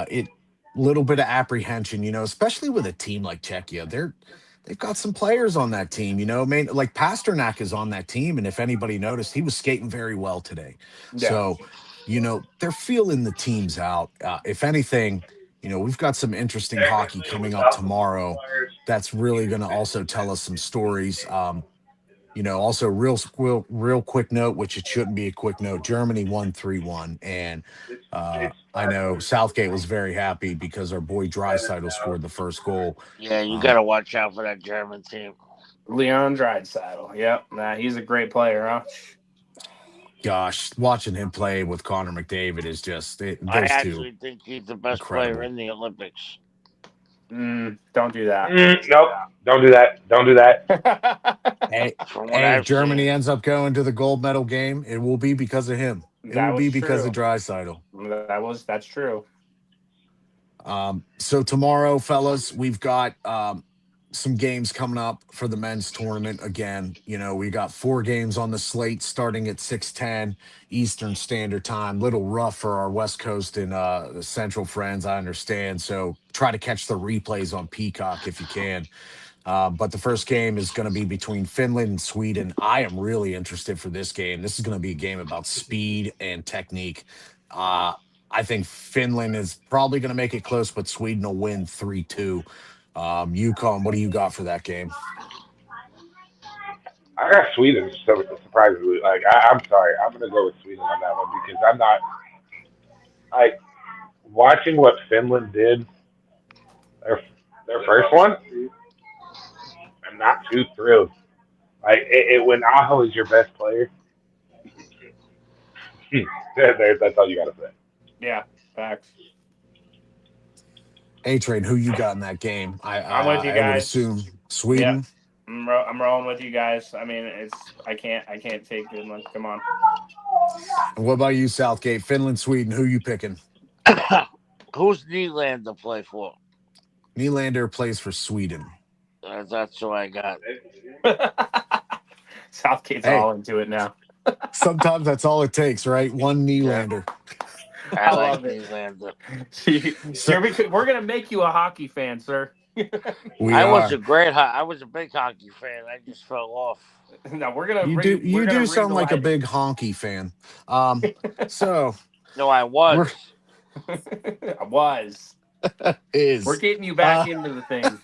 It little bit of apprehension. Especially with a team like Czechia. They've got some players on that team. Like Pasternak is on that team, and if anybody noticed, he was skating very well today. Yeah. So, they're feeling the teams out. If anything, we've got some interesting hockey coming up tomorrow that's really going to also tell us some stories. Also real quick note, which it shouldn't be a quick note. Germany won 3-1, and I know Southgate was very happy because our boy Draisaitl scored the first goal. Yeah, you got Um, to watch out for that German team. Leon Draisaitl. Yep. Nah, he's a great player, huh? gosh, watching him play with Connor McDavid is just I those two actually think he's the best player incredible. in the Olympics. Don't do that. Nope. Don't do that. Don't do that. Hey, From what hey, if I've Germany seen, ends up going to the gold medal game, it will be because of him. It That will was be because of true. Draisaitl. That's true. So tomorrow, fellas, we've got some games coming up for the men's tournament. Again, we got 4 games on the slate starting at 6:10 Eastern Standard Time. Little rough for our West Coast and Central friends, I understand. So try to catch the replays on Peacock if you can. But the first game is going to be between Finland and Sweden. I am really interested for this game. This is going to be a game about speed and technique. Uh, I think Finland is probably going to make it close, but Sweden will win 3-2. Yukon, what do you got for that game? I got Sweden, so surprisingly. Like, I'm sorry. I'm going to go with Sweden on that one because I'm not. Like, watching what Finland did, their, their first one, I'm not too thrilled. Like, when Aho is your best player, that's all you got to say. Yeah. Facts. A-Train, who you got in that game? I, I'm with you I I would guys. assume Yep. Sweden. I'm rolling with you guys. I mean, I can't take Finland. Come on. And what about you, Southgate? Finland, Sweden, who you picking? who's Nylander play for? Nylander plays for Sweden. That's who I got. Southgate's Hey, all into it now. sometimes that's all it takes, right? One Yeah, Nylander. I I like love it. Nylander. So We're gonna make you a hockey fan, sir. we I was a are. great, I was a big hockey fan. I just fell off. No, we're gonna You do we're you gonna do sound like a relight big honky fan. So No, I we're was. it. I was. We're is getting you back uh into the thing.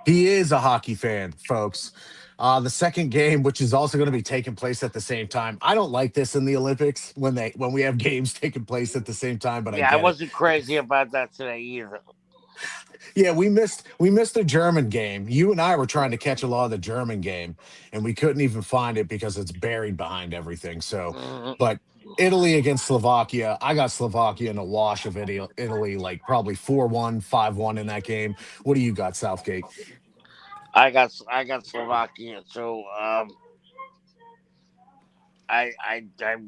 he is a hockey fan, folks. The second game, which is also going to be taking place at the same time. I don't like this in the Olympics when we have games taking place at the same time, but I Yeah, I get it. wasn't crazy about that today either. Yeah, we missed the German game. You and I were trying to catch a lot of the German game, and we couldn't even find it because it's buried behind everything. So, Mhm. but Italy against Slovakia, I got Slovakia in a wash of Italy, like probably 4-1, 5-1 in that game. What do you got, Southgate? I got Slovakia. So I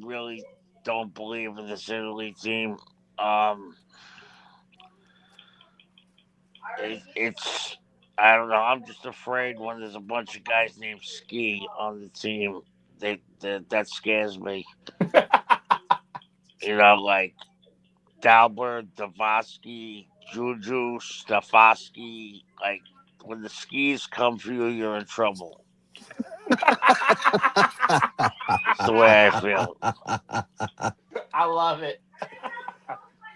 really don't believe in this Italy team. Um, it's I don't know. I'm just afraid when there's a bunch of guys named Ski on the team. That scares me. Like Dalbert, Davosky, Juju, Stafosky. Like when the skis come for you, you're in trouble. That's the way I feel. I love it.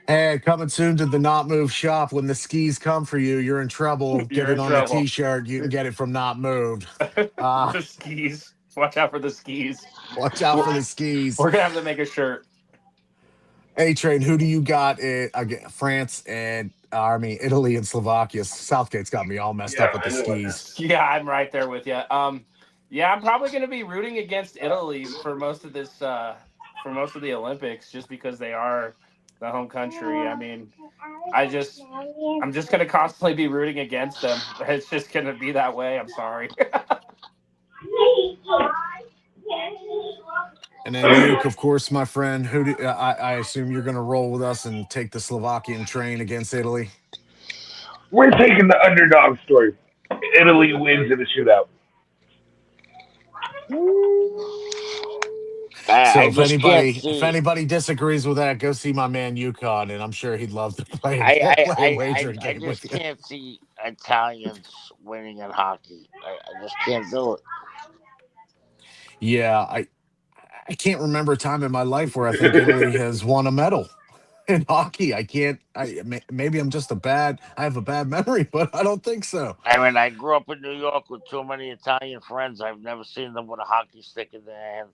Hey, coming soon to the Not Move shop. When the skis come for you, you're in trouble. Get You're it in on a trouble. t-shirt. You can get it from Not Moved. Uh, The skis. Watch out for the skis. watch out We're, for the skis. we're gonna have to make a shirt. A Train, who do you got? Again, France and Italy and Slovakia. Southgate's got me all messed up with the skis. Yeah, I'm right there with you. Yeah, I'm probably gonna be rooting against Italy for most of this, for most of the Olympics, just because they are the home country. I mean, I just I'm just gonna constantly be rooting against them. It's just gonna be that way. I'm sorry. And then you, of course, my friend. I assume you're going to roll with us and take the Slovakian train against Italy. We're taking the underdog story. Italy wins in a shootout. So I just can't if see. anybody disagrees with that, go see my man Yukon, and I'm sure he'd love to play a wagering I game with just you. can't see Italians winning in hockey. I just can't do it. Yeah, I can't remember a time in my life where I think Italy has won a medal in hockey. I can't. Maybe I'm just a bad. I have a bad memory, but I don't think so. I mean, I grew up in New York with too many Italian friends. I've never seen them with a hockey stick in their hands.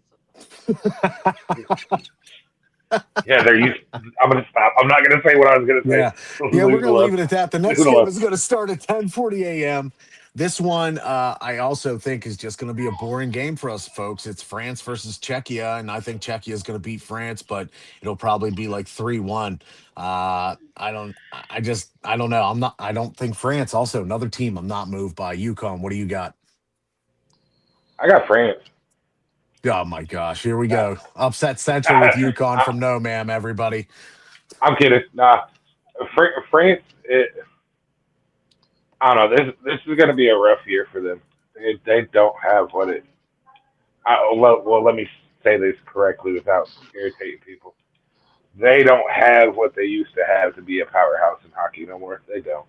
Yeah, they're used. I'm gonna stop. I'm not gonna say what I was gonna say. Yeah. Yeah, we're Noodle going to us. leave it at that. The next Noodle game us. is going to start at 10:40 a.m. This one, I also think is just going to be a boring game for us, folks. It's France versus Czechia, and I think Czechia is going to beat France, but it'll probably be like 3-1. I don't know. I don't think France, also another team I'm not moved by. UConn, what do you got? I got France. Oh my gosh, here we Nah, go. Upset Central with UConn from No Ma'am, everybody. I'm kidding. Nah, France. I don't know. This is gonna be a rough year for them. They don't have what it. Let me say this correctly without irritating people. They don't have what they used to have to be a powerhouse in hockey no more. They don't.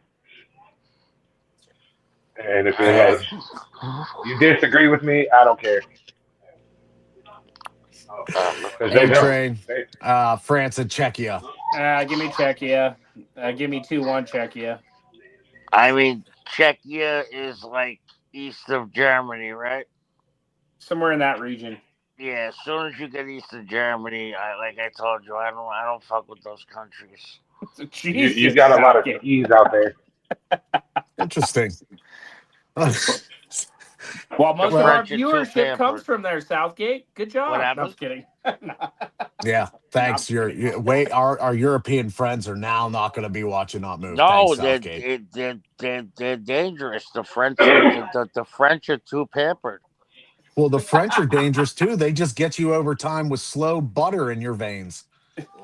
And Uh, if you disagree with me, I don't care because they A don't. train, They, France and Czechia. Give me Czechia. Give me 2-1 Czechia. I mean, Czechia is like east of Germany, right? Somewhere in that region. Yeah. As soon as you get east of Germany, like I told you, I don't fuck with those countries. you Jesus, got a lot of Southgate. skis out there. Interesting. Well, The most of Well, our French are too viewership comes pampered. from there, Southgate. Good What job. No, I'm happened? just kidding. No, yeah, no, I'm thanks. just kidding. Wait. Our European friends are now not going to be watching Not Move. Thanks, No, Southgate. they're dangerous. The French are the French are too pampered. Well, the French are dangerous too. They just get you over time with slow butter in your veins.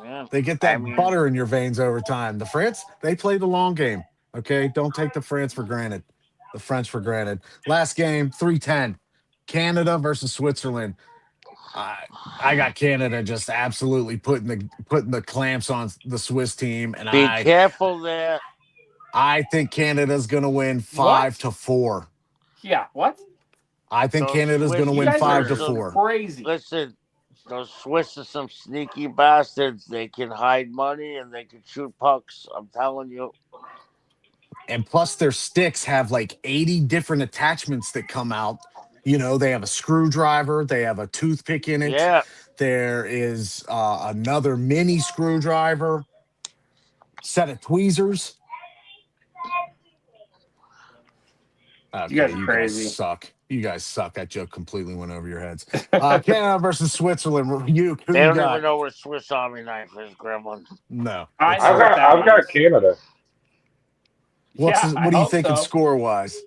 Yeah. They get I that mean, butter in your veins over time. The France, they play the long game. Okay, don't take the France for granted. The French for granted. Last game, 3-10. Canada versus Switzerland. I I got Canada just absolutely putting the clamps on the Swiss team, and be careful there. I think Canada's going to win five What? to four. Yeah, what? I think Those Canada's going to Swiss You win guys are are five to just some. four. crazy. Listen, those Swiss are some sneaky bastards. They can hide money and they can shoot pucks. I'm telling you. And plus, their sticks have like 80 different attachments that come out. They have a screwdriver, they have a toothpick in it. Yeah. There is another mini screwdriver, set of tweezers. You Okay, guys are you guys crazy. suck. You guys suck. That joke completely went over your heads. Canada versus Switzerland. Who They you don't even got? know what a Swiss Army knife is, Gremlin. No, I it's know what that I've got is. Canada. Yeah, I what are you hope thinking so. score wise?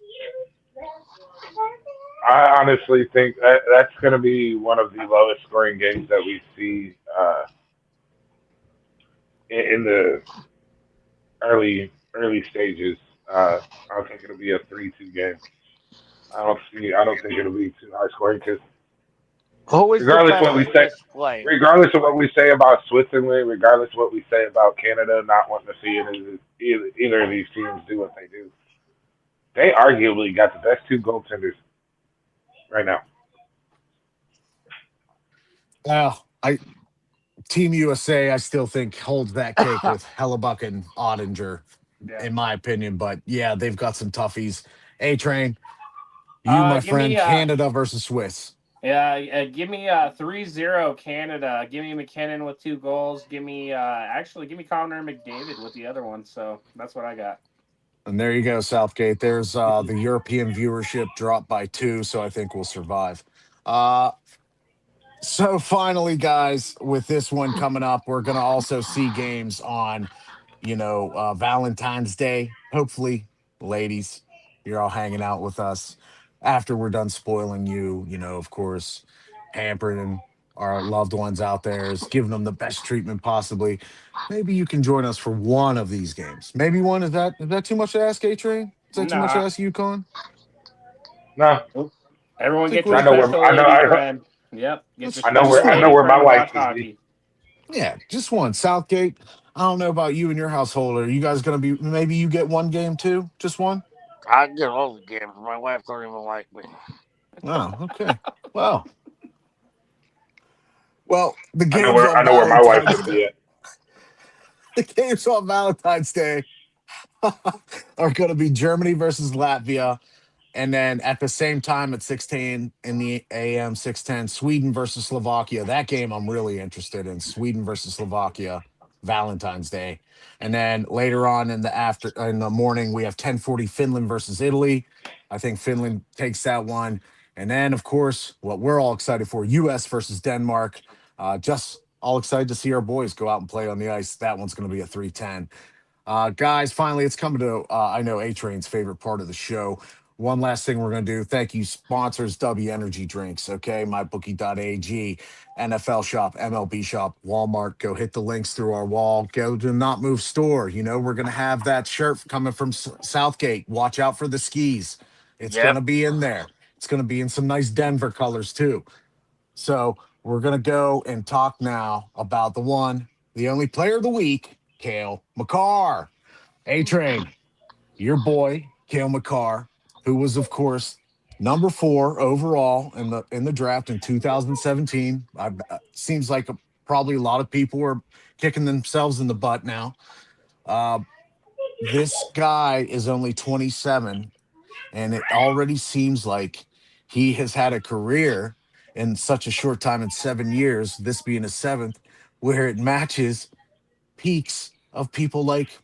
I honestly think that's going to be one of the lowest scoring games that we see in the early stages. I think it'll be a 3-2 game. I don't think it'll be too high scoring because Who is the regardless what best we say, Swiss player? regardless of what we say about Switzerland, regardless of what we say about Canada not wanting to see either of these teams do what they do, they arguably got the best two goaltenders right now. Well, I Team USA, I still think holds that cake with Hellebuck and Ottinger, Yeah. in my opinion. But yeah, they've got some toughies. A Train, you, my Give friend, me Canada versus Swiss. yeah, give me 3-0 Canada. Give me McKinnon with 2 goals. Give me Connor McDavid with the other one. So that's what I got. And there you go, Southgate. There's the European viewership dropped by two, so I think we'll survive. Uh, So finally, guys, with this one coming up, we're gonna also see games on, Valentine's Day. Hopefully, ladies, you're all hanging out with us after we're done spoiling you. Of course, pampering our loved ones out there, is giving them the best treatment possibly. Maybe you can join us for one of these games. Maybe one. Is that too much to ask, A Train? Is that too much to Nah. ask, UConn? No, Everyone Think get your we're I know where special lady friend. Yep. Get your let's I just special know one. lady where my friend to wife watch sees me. hockey. Yeah, just one. Southgate. I don't know about you and your household. Are you guys gonna be? Maybe you get one game too. Just one. I get all the games. My wife don't even like me. Oh, okay. Well, the I know games where on I know where my wife's Valentine's gonna Day. be at. The games on Valentine's Day are going to be Germany versus Latvia. And then at the same time at 16 in the AM 610, Sweden versus Slovakia. That game I'm really interested in. Sweden versus Slovakia, Valentine's Day. And then later on in the morning, we have 10:40 Finland versus Italy. I think Finland takes that one. And then, of course, what we're all excited for, US versus Denmark. Just all excited to see our boys go out and play on the ice. That one's going to be a 310. Guys, finally, it's coming to, I know, A Train's favorite part of the show. One last thing we're going to do. Thank you, sponsors, W Energy Drinks, okay? MyBookie.ag, NFL Shop, MLB Shop, Walmart. Go hit the links through our wall. Go to Not Move Store. We're going to have that shirt coming from Southgate. Watch out for the skis. It's going Yep. to be in there. It's going to be in some nice Denver colors, too. So we're going to go and talk now about the one, the only player of the week, Cale Makar. A Train, your boy, Cale Makar, who was, of course, number 4 overall in the draft in 2017. Seems like probably a lot of people are kicking themselves in the butt now. Uh, this guy is only 27, and it already seems like he has had a career in such a short time in 7 years, this being his seventh, where it matches peaks of people like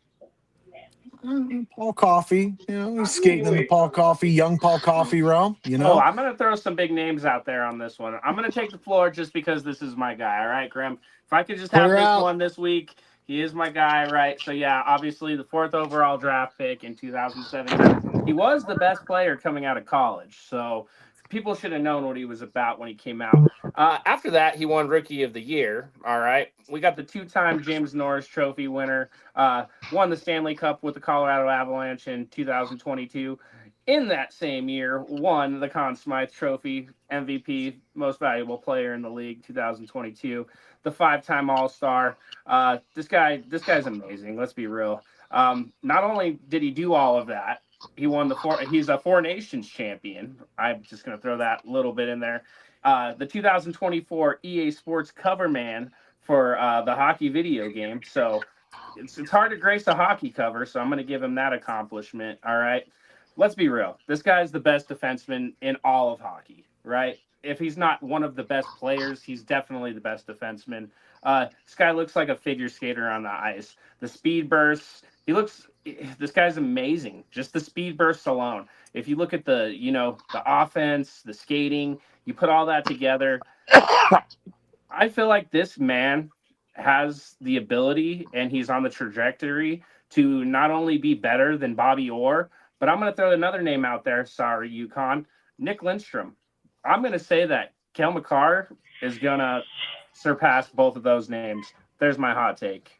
Paul Coffey. He's skating in the Paul Coffey, young Paul Coffey realm. Oh, I'm gonna throw some big names out there on this one. I'm gonna take the floor just because this is my guy. All right, Graham. If I could just have Clear this out. one this week, he is my guy, right? So yeah, obviously the fourth overall draft pick in 2017. He was the best player coming out of college, so people should have known what he was about when he came out. After that, he won Rookie of the Year. All right, we got the two-time James Norris Trophy winner. Won the Stanley Cup with the Colorado Avalanche in 2022. In that same year, won the Conn Smythe Trophy, MVP, Most Valuable Player in the League, 2022. The five-time All-Star. This guy's amazing. Let's be real. Not only did he do all of that, he won the four. He's a Four Nations champion. I'm just gonna throw that little bit in there. The 2024 EA Sports cover man for the hockey video game. So it's hard to grace a hockey cover. So I'm gonna give him that accomplishment. All right, let's be real. This guy's the best defenseman in all of hockey, right? If he's not one of the best players, he's definitely the best defenseman. This guy looks like a figure skater on the ice. The speed bursts, he looks. This guy's amazing. Just the speed bursts alone. If you look at the offense, the skating, you put all that together. I feel like this man has the ability and he's on the trajectory to not only be better than Bobby Orr, but I'm going to throw another name out there. Sorry, Yukon. Nick Lindstrom. I'm going to say that Cale Makar is going to surpass both of those names. There's my hot take.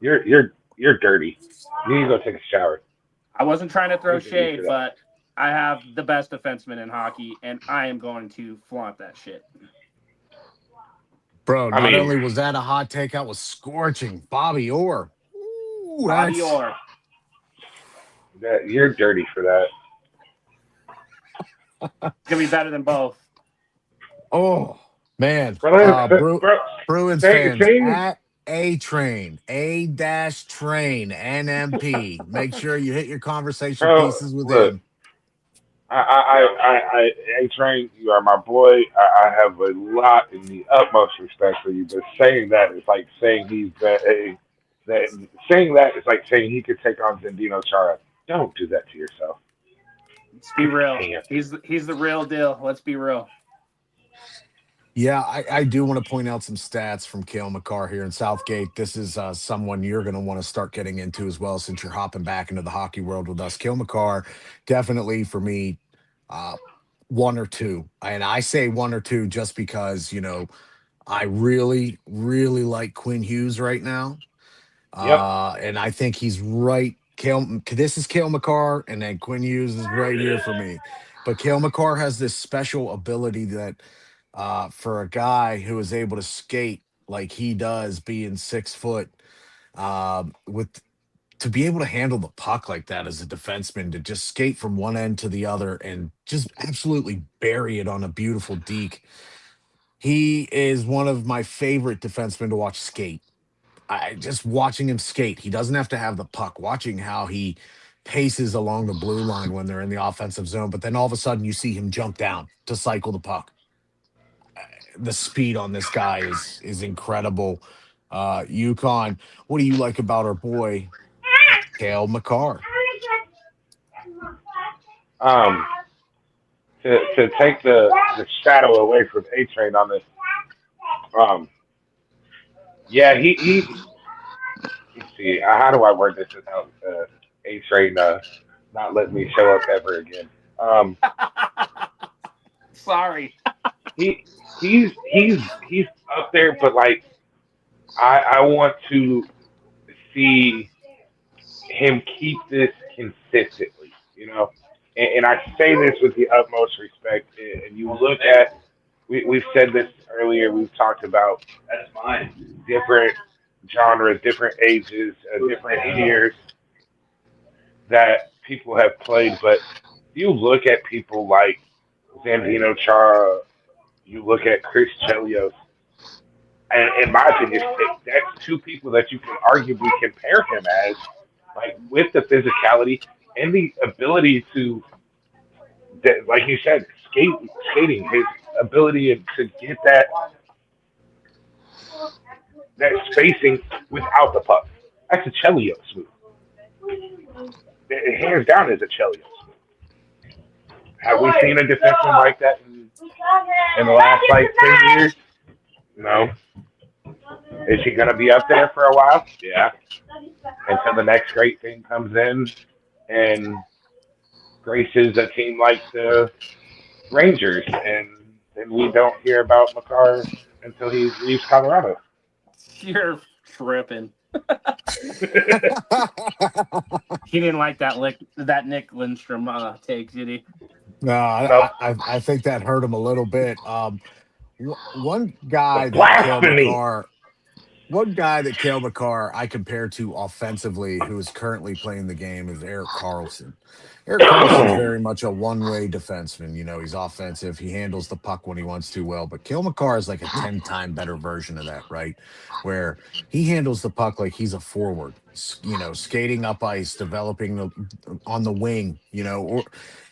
You're dirty. You need to go take a shower. I wasn't trying to throw There's a need for shade, that. but I have the best defenseman in hockey, and I am going to flaunt that shit. Bro, I not mean, only was that a hot take, that was scorching. Bobby Orr. Ooh, Bobby that's Orr. that you're dirty for that. It's going to be better than both. oh man. Bro, Bruins fans saying at A Train, A dash train, NMP. Make sure you hit your conversation bro, pieces with look, him. I train. You are my boy. I have a lot in the utmost respect for you, but saying that is like saying that saying that is like saying he could take on Zendino Chara. Don't do that to yourself. Let's be You real. can't. He's the real deal. Let's be real. Yeah, I do want to point out some stats from Cale Makar here in Southgate. This is someone you're going to want to start getting into as well since you're hopping back into the hockey world with us. Cale Makar, definitely for me, uh, one or two. And I say one or two just because, I really, really like Quinn Hughes right now. Yep, And I think he's right. This is Cale Makar, and then Quinn Hughes is right here for me. But Cale Makar has this special ability that, for a guy who is able to skate like he does, being 6 foot, with to be able to handle the puck like that as a defenseman, to just skate from one end to the other and just absolutely bury it on a beautiful deke. He is one of my favorite defensemen to watch skate. I just watching him skate. He doesn't have to have the puck. Watching how he paces along the blue line when they're in the offensive zone, but then all of a sudden you see him jump down to cycle the puck. The speed on this guy is incredible. Yukon, what do you like about our boy Cale Makar? um, to take the shadow away from A Train on this, um, yeah, let's see, how do I word this without A Train not letting me show up ever again? Um, Sorry. he he's up there, but like I want to see him keep this consistently, you know. And I say this with the utmost respect. And you look at, we've said this earlier. We've talked about different genres, different ages, different years that people have played. But you look at people like Zambino Chara, you look at Chris Chelios, and in my opinion, that's two people that you can arguably compare him as, like with the physicality and the ability to, like you said, skating, his ability to get that spacing without the puck. That's a Chelios move. Hands down is a Chelios move. Have we seen a defenseman like that in the last like 10 years? No. Is he going to be up there for a while? Yeah. Until the next great thing comes in and graces a team like the Rangers, and then we don't hear about Makar until he leaves Colorado. You're tripping. He didn't like that Nick Lindstrom take, did he? No, Nope. I think that hurt him a little bit. One guy The that Cale blasphemy. Makar One guy that Cale Makar I compare to offensively, who is currently playing the game, is Eric Carlson. Eric Carlson's very much a one-way defenseman. He's offensive. He handles the puck when he wants to well, but Cale Makar is like a 10-time better version of that, right? Where he handles the puck like he's a forward, skating up ice, developing on the wing, or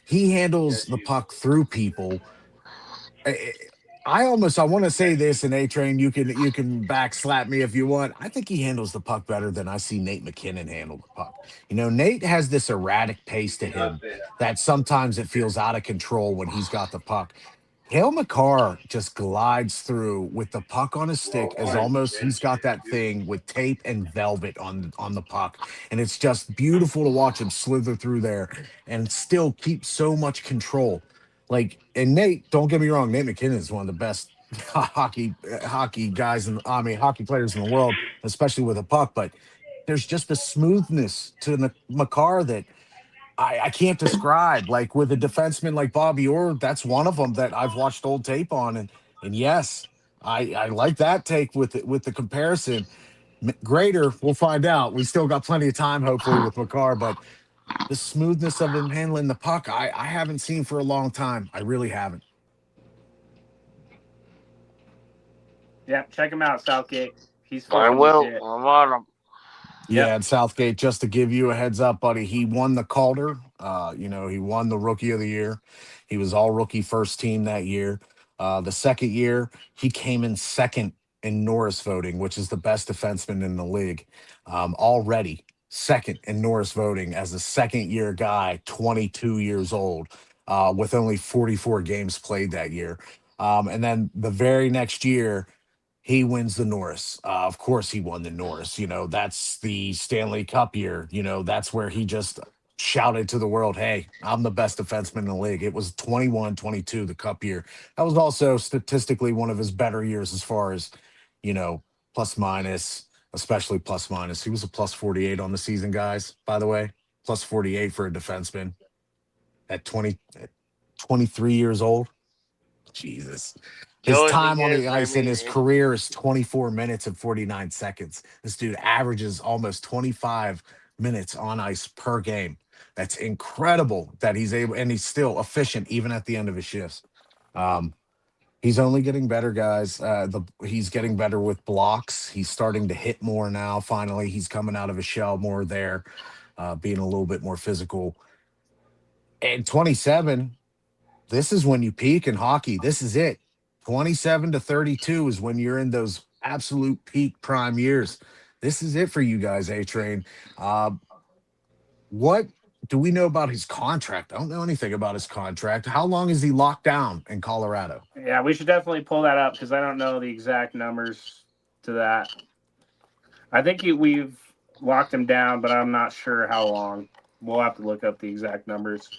he handles the puck through people. I I want to say this, and A Train, you can backslap me if you want. I think he handles the puck better than I see Nate McKinnon handle the puck. Nate has this erratic pace to him that sometimes it feels out of control when he's got the puck. Hale McCarr just glides through with the puck on his stick as almost he's got that thing with tape and velvet on the puck. And it's just beautiful to watch him slither through there and still keep so much control. Like, and Nate, don't get me wrong, Nate McKinnon is one of the best hockey guys hockey players in the world, especially with a puck. But there's just a smoothness to Makar that I can't describe. Like with a defenseman like Bobby Orr, that's one of them that I've watched old tape on, and yes, I like that take with the comparison. Greater, we'll find out. We still got plenty of time, hopefully, with Makar, but the smoothness of him handling the puck, I haven't seen for a long time. I really haven't. Yeah, check him out, Southgate. He's I fucking will. legit. I'm on him. Yeah, Yep. and Southgate, just to give you a heads up, buddy, he won the Calder. He won the Rookie of the Year. He was all rookie first team that year. The second year, he came in second in Norris voting, which is the best defenseman in the league. Already second in Norris voting as a second year guy, 22 years old, with only 44 games played that year. And then the very next year, he wins the Norris. Of course, he won the Norris. That's the Stanley Cup year. That's where he just shouted to the world, "Hey, I'm the best defenseman in the league." It was 21, 22, the Cup year. That was also statistically one of his better years as far as, you know, plus minus, especially plus minus. He was a plus 48 on the season, guys, by the way. Plus 48 for a defenseman at 23 years old. Jesus. The His only thing time on the is, I ice in mean, his career is 24 minutes and 49 seconds. This dude averages almost 25 minutes on ice per game. That's incredible that he's able, and he's still efficient even at the end of his shifts. Um, he's only getting better, guys. He's getting better with blocks. He's starting to hit more now. Finally, he's coming out of his shell more there, being a little bit more physical. And 27, this is when you peak in hockey. This is it. 27 to 32 is when you're in those absolute peak prime years. This is it for you guys, A Train. Uh, what do we know about his contract? I don't know anything about his contract. How long is he locked down in Colorado? Yeah, we should definitely pull that up because I don't know the exact numbers to that. I think we've locked him down, but I'm not sure how long. We'll have to look up the exact numbers.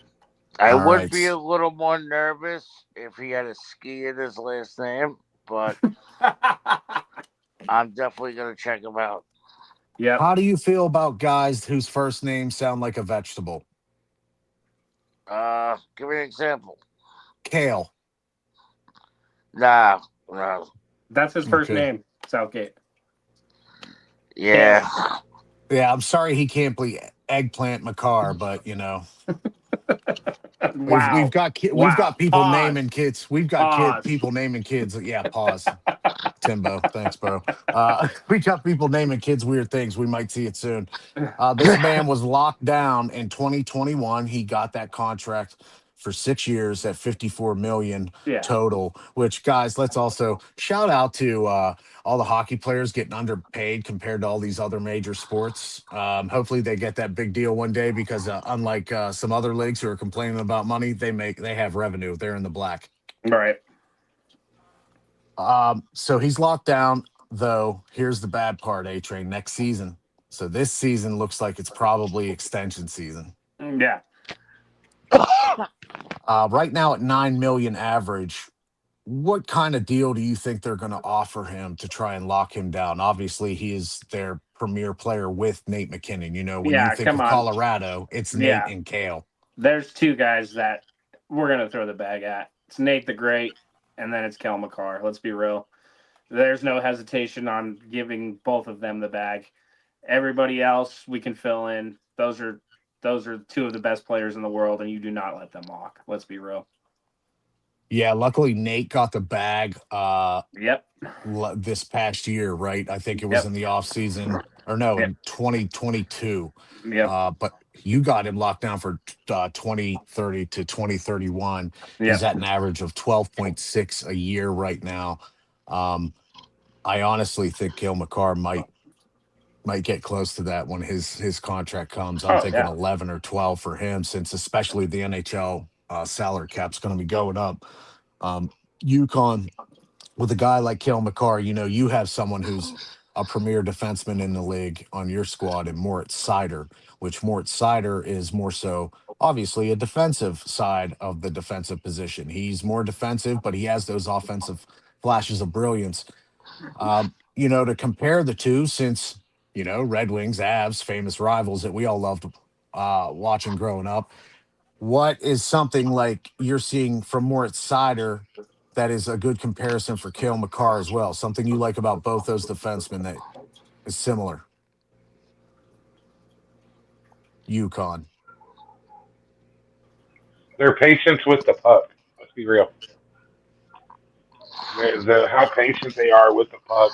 I All would right. be a little more nervous if he had a ski in his last name, but I'm definitely gonna check him out. Yep. How do you feel about guys whose first names sound like a vegetable? Give me an example. Kale. Nah, no, That's his first Okay. name, Southgate. yeah. Kale. Yeah, I'm sorry he can't be Eggplant Makar, but we've Wow. we've Wow. got people naming Pause. kids. We've got Pause. people naming kids. Yeah, pause. Timbo, thanks, bro. We got people naming kids weird things. We might see it soon. This man was locked down in 2021. He got that contract for 6 years at 54 million Yeah. total. Which, guys, let's also shout out to all the hockey players getting underpaid compared to all these other major sports. Hopefully, they get that big deal one day because unlike some other leagues who are complaining about money, they have revenue. They're in the black. Right. So he's locked down, though. Here's the bad part, A Train, next season. So this season looks like it's probably extension season. Yeah. Right now at 9 million average, what kind of deal do you think they're going to offer him to try and lock him down? Obviously, he is their premier player with Nate McKinnon. When you Yeah. think Come of on. Colorado, it's Nate Yeah. and Kale. There's two guys that we're gonna throw the bag at. It's Nate the Great, and then it's Cale Makar. Let's be real. There's no hesitation on giving both of them the bag. Everybody else we can fill in. Those are two of the best players in the world, and you do not let them walk. Let's be real. Yeah, luckily Nate got the bag. Yep. This past year, right? I think it was Yep. in the off season, or no, Yep. in 2022. Yep. But you got him locked down for 2030 to 2031. He's Yep. at an average of 12.6 a year right now. Um, I honestly think Cale Makar might get close to that when his contract comes. I'm Oh thinking yeah. 11 or 12 for him, since especially the NHL salary cap's going to be going up. Um, UConn, with a guy like Cale Makar, you have someone who's a premier defenseman in the league on your squad, and Moritz Seider, which Moritz Seider is more so obviously a defensive side of the defensive position. He's more defensive, but he has those offensive flashes of brilliance. To compare the two, since Red Wings, Avs, famous rivals that we all loved watching growing up, what is something like you're seeing from Moritz Seider that is a good comparison for Cale Makar as well? Something you like about both those defensemen that is similar? UConn. Their patience with the puck. Let's be real. How patient they are with the puck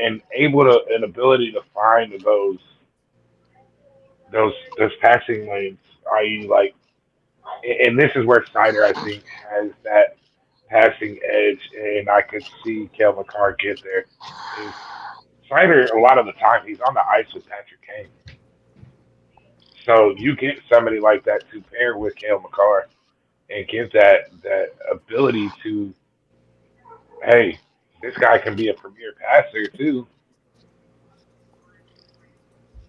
and able to an ability to find those passing lanes, i.e., like, and this is where Snyder I think has that passing edge, and I could see Cale McCarr get there. Is Snyder a lot of the time he's on the ice with Patrick Kane, so you get somebody like that to pair with Cale McCarr and give that ability to hey, this guy can be a premier passer too.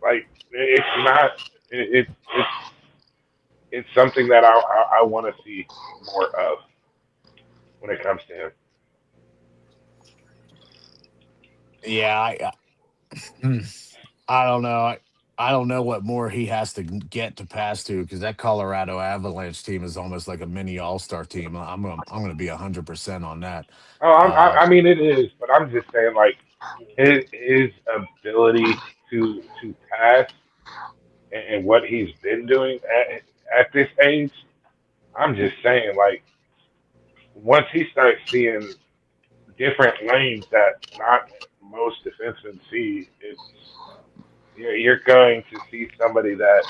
Like it's not. It's something that I want to see more of when it comes to him. Yeah, hmm, I don't know. I don't know what more he has to get to pass to because that Colorado Avalanche team is almost like a mini All Star team. I'm gonna be 100% on that. Oh, Uh, I mean it is, but I'm just saying like his ability to pass and what he's been doing at this age. I'm just saying like once he starts seeing different lanes that not most defensemen see, it's you're going to see somebody that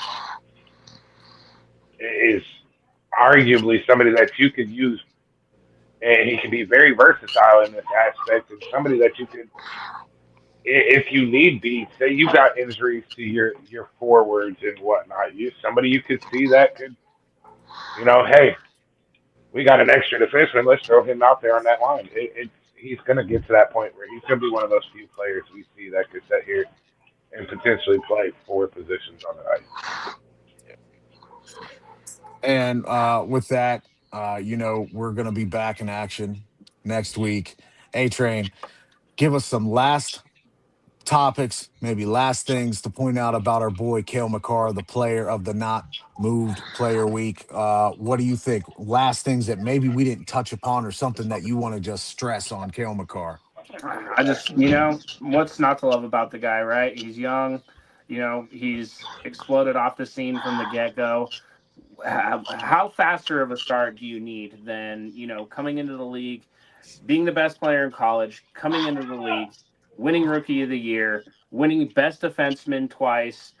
is arguably somebody that you could use, and he can be very versatile in this aspect, and somebody that you could, if you need be, say you got injuries to your forwards and whatnot, you somebody you could see that could, hey, we got an extra defenseman, let's throw him out there on that line. He's going to get to that point where he's going to be one of those few players we see that could sit here and potentially play four positions on the ice. and with that, we're gonna be back in action next week. A Train, give us some last topics, maybe last things to point out about our boy Cale Makar, the player of the not moved player week. What do you think? Last things that maybe we didn't touch upon, or something that you want to just stress on Cale Makar. I just, what's not to love about the guy, right? He's young, he's exploded off the scene from the get go. How faster of a start do you need than, coming into the league, being the best player in college, coming into the league, winning rookie of the year, winning best defenseman twice,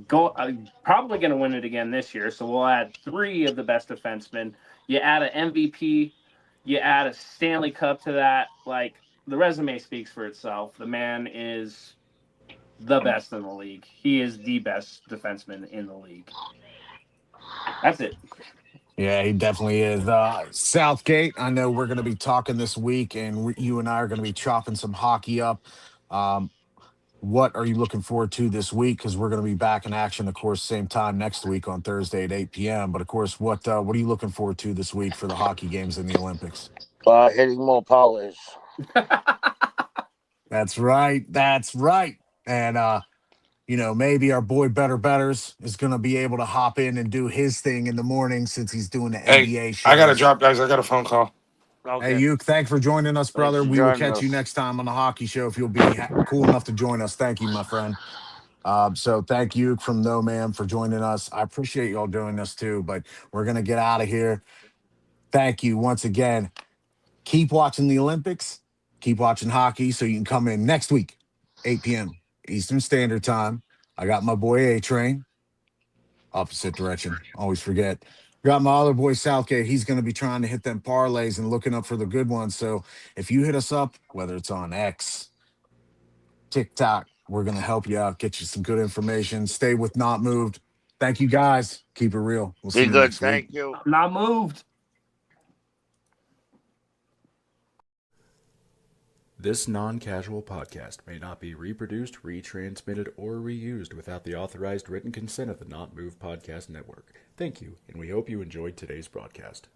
probably going to win it again this year. So we'll add three of the best defensemen. You add an MVP, you add a Stanley Cup to that. Like, the resume speaks for itself. The man is the best in the league. He is the best defenseman in the league. That's it. Yeah, he definitely is. Southgate, I know we're going to be talking this week, and you and I are going to be chopping some hockey up. Um, what are you looking forward to this week? Because we're going to be back in action, of course, same time next week on Thursday at 8 p.m. But of course, what are you looking forward to this week for the hockey games in the Olympics? Hitting more poles. That's right. That's right. And maybe our boy Better Betters is going to be able to hop in and do his thing in the morning since he's doing the Hey, NBA I gotta shows. drop, guys. I got a phone call. Hey, Okay. you, thanks for joining us, Thanks brother. for We will joining catch you us. next time on the hockey show if you'll be cool enough to join us. Thank you, my friend. So thank you from No Man for joining us. I appreciate y'all doing this too, but we're going to get out of here. Thank you once again. Keep watching the Olympics. Keep watching hockey so you can come in next week, 8 p.m. Eastern Standard Time. I got my boy A Train, opposite direction. Always forget. Got my other boy Southgate. He's going to be trying to hit them parlays and looking up for the good ones. So if you hit us up, whether it's on X, TikTok, we're going to help you out, get you some good information. Stay with Not Moved. Thank you guys. Keep it real. We'll see Be you good. next week. Thank you. I'm not moved. This non casual podcast may not be reproduced, retransmitted, or reused without the authorized written consent of the Not Move Podcast Network. Thank you, and we hope you enjoyed today's broadcast.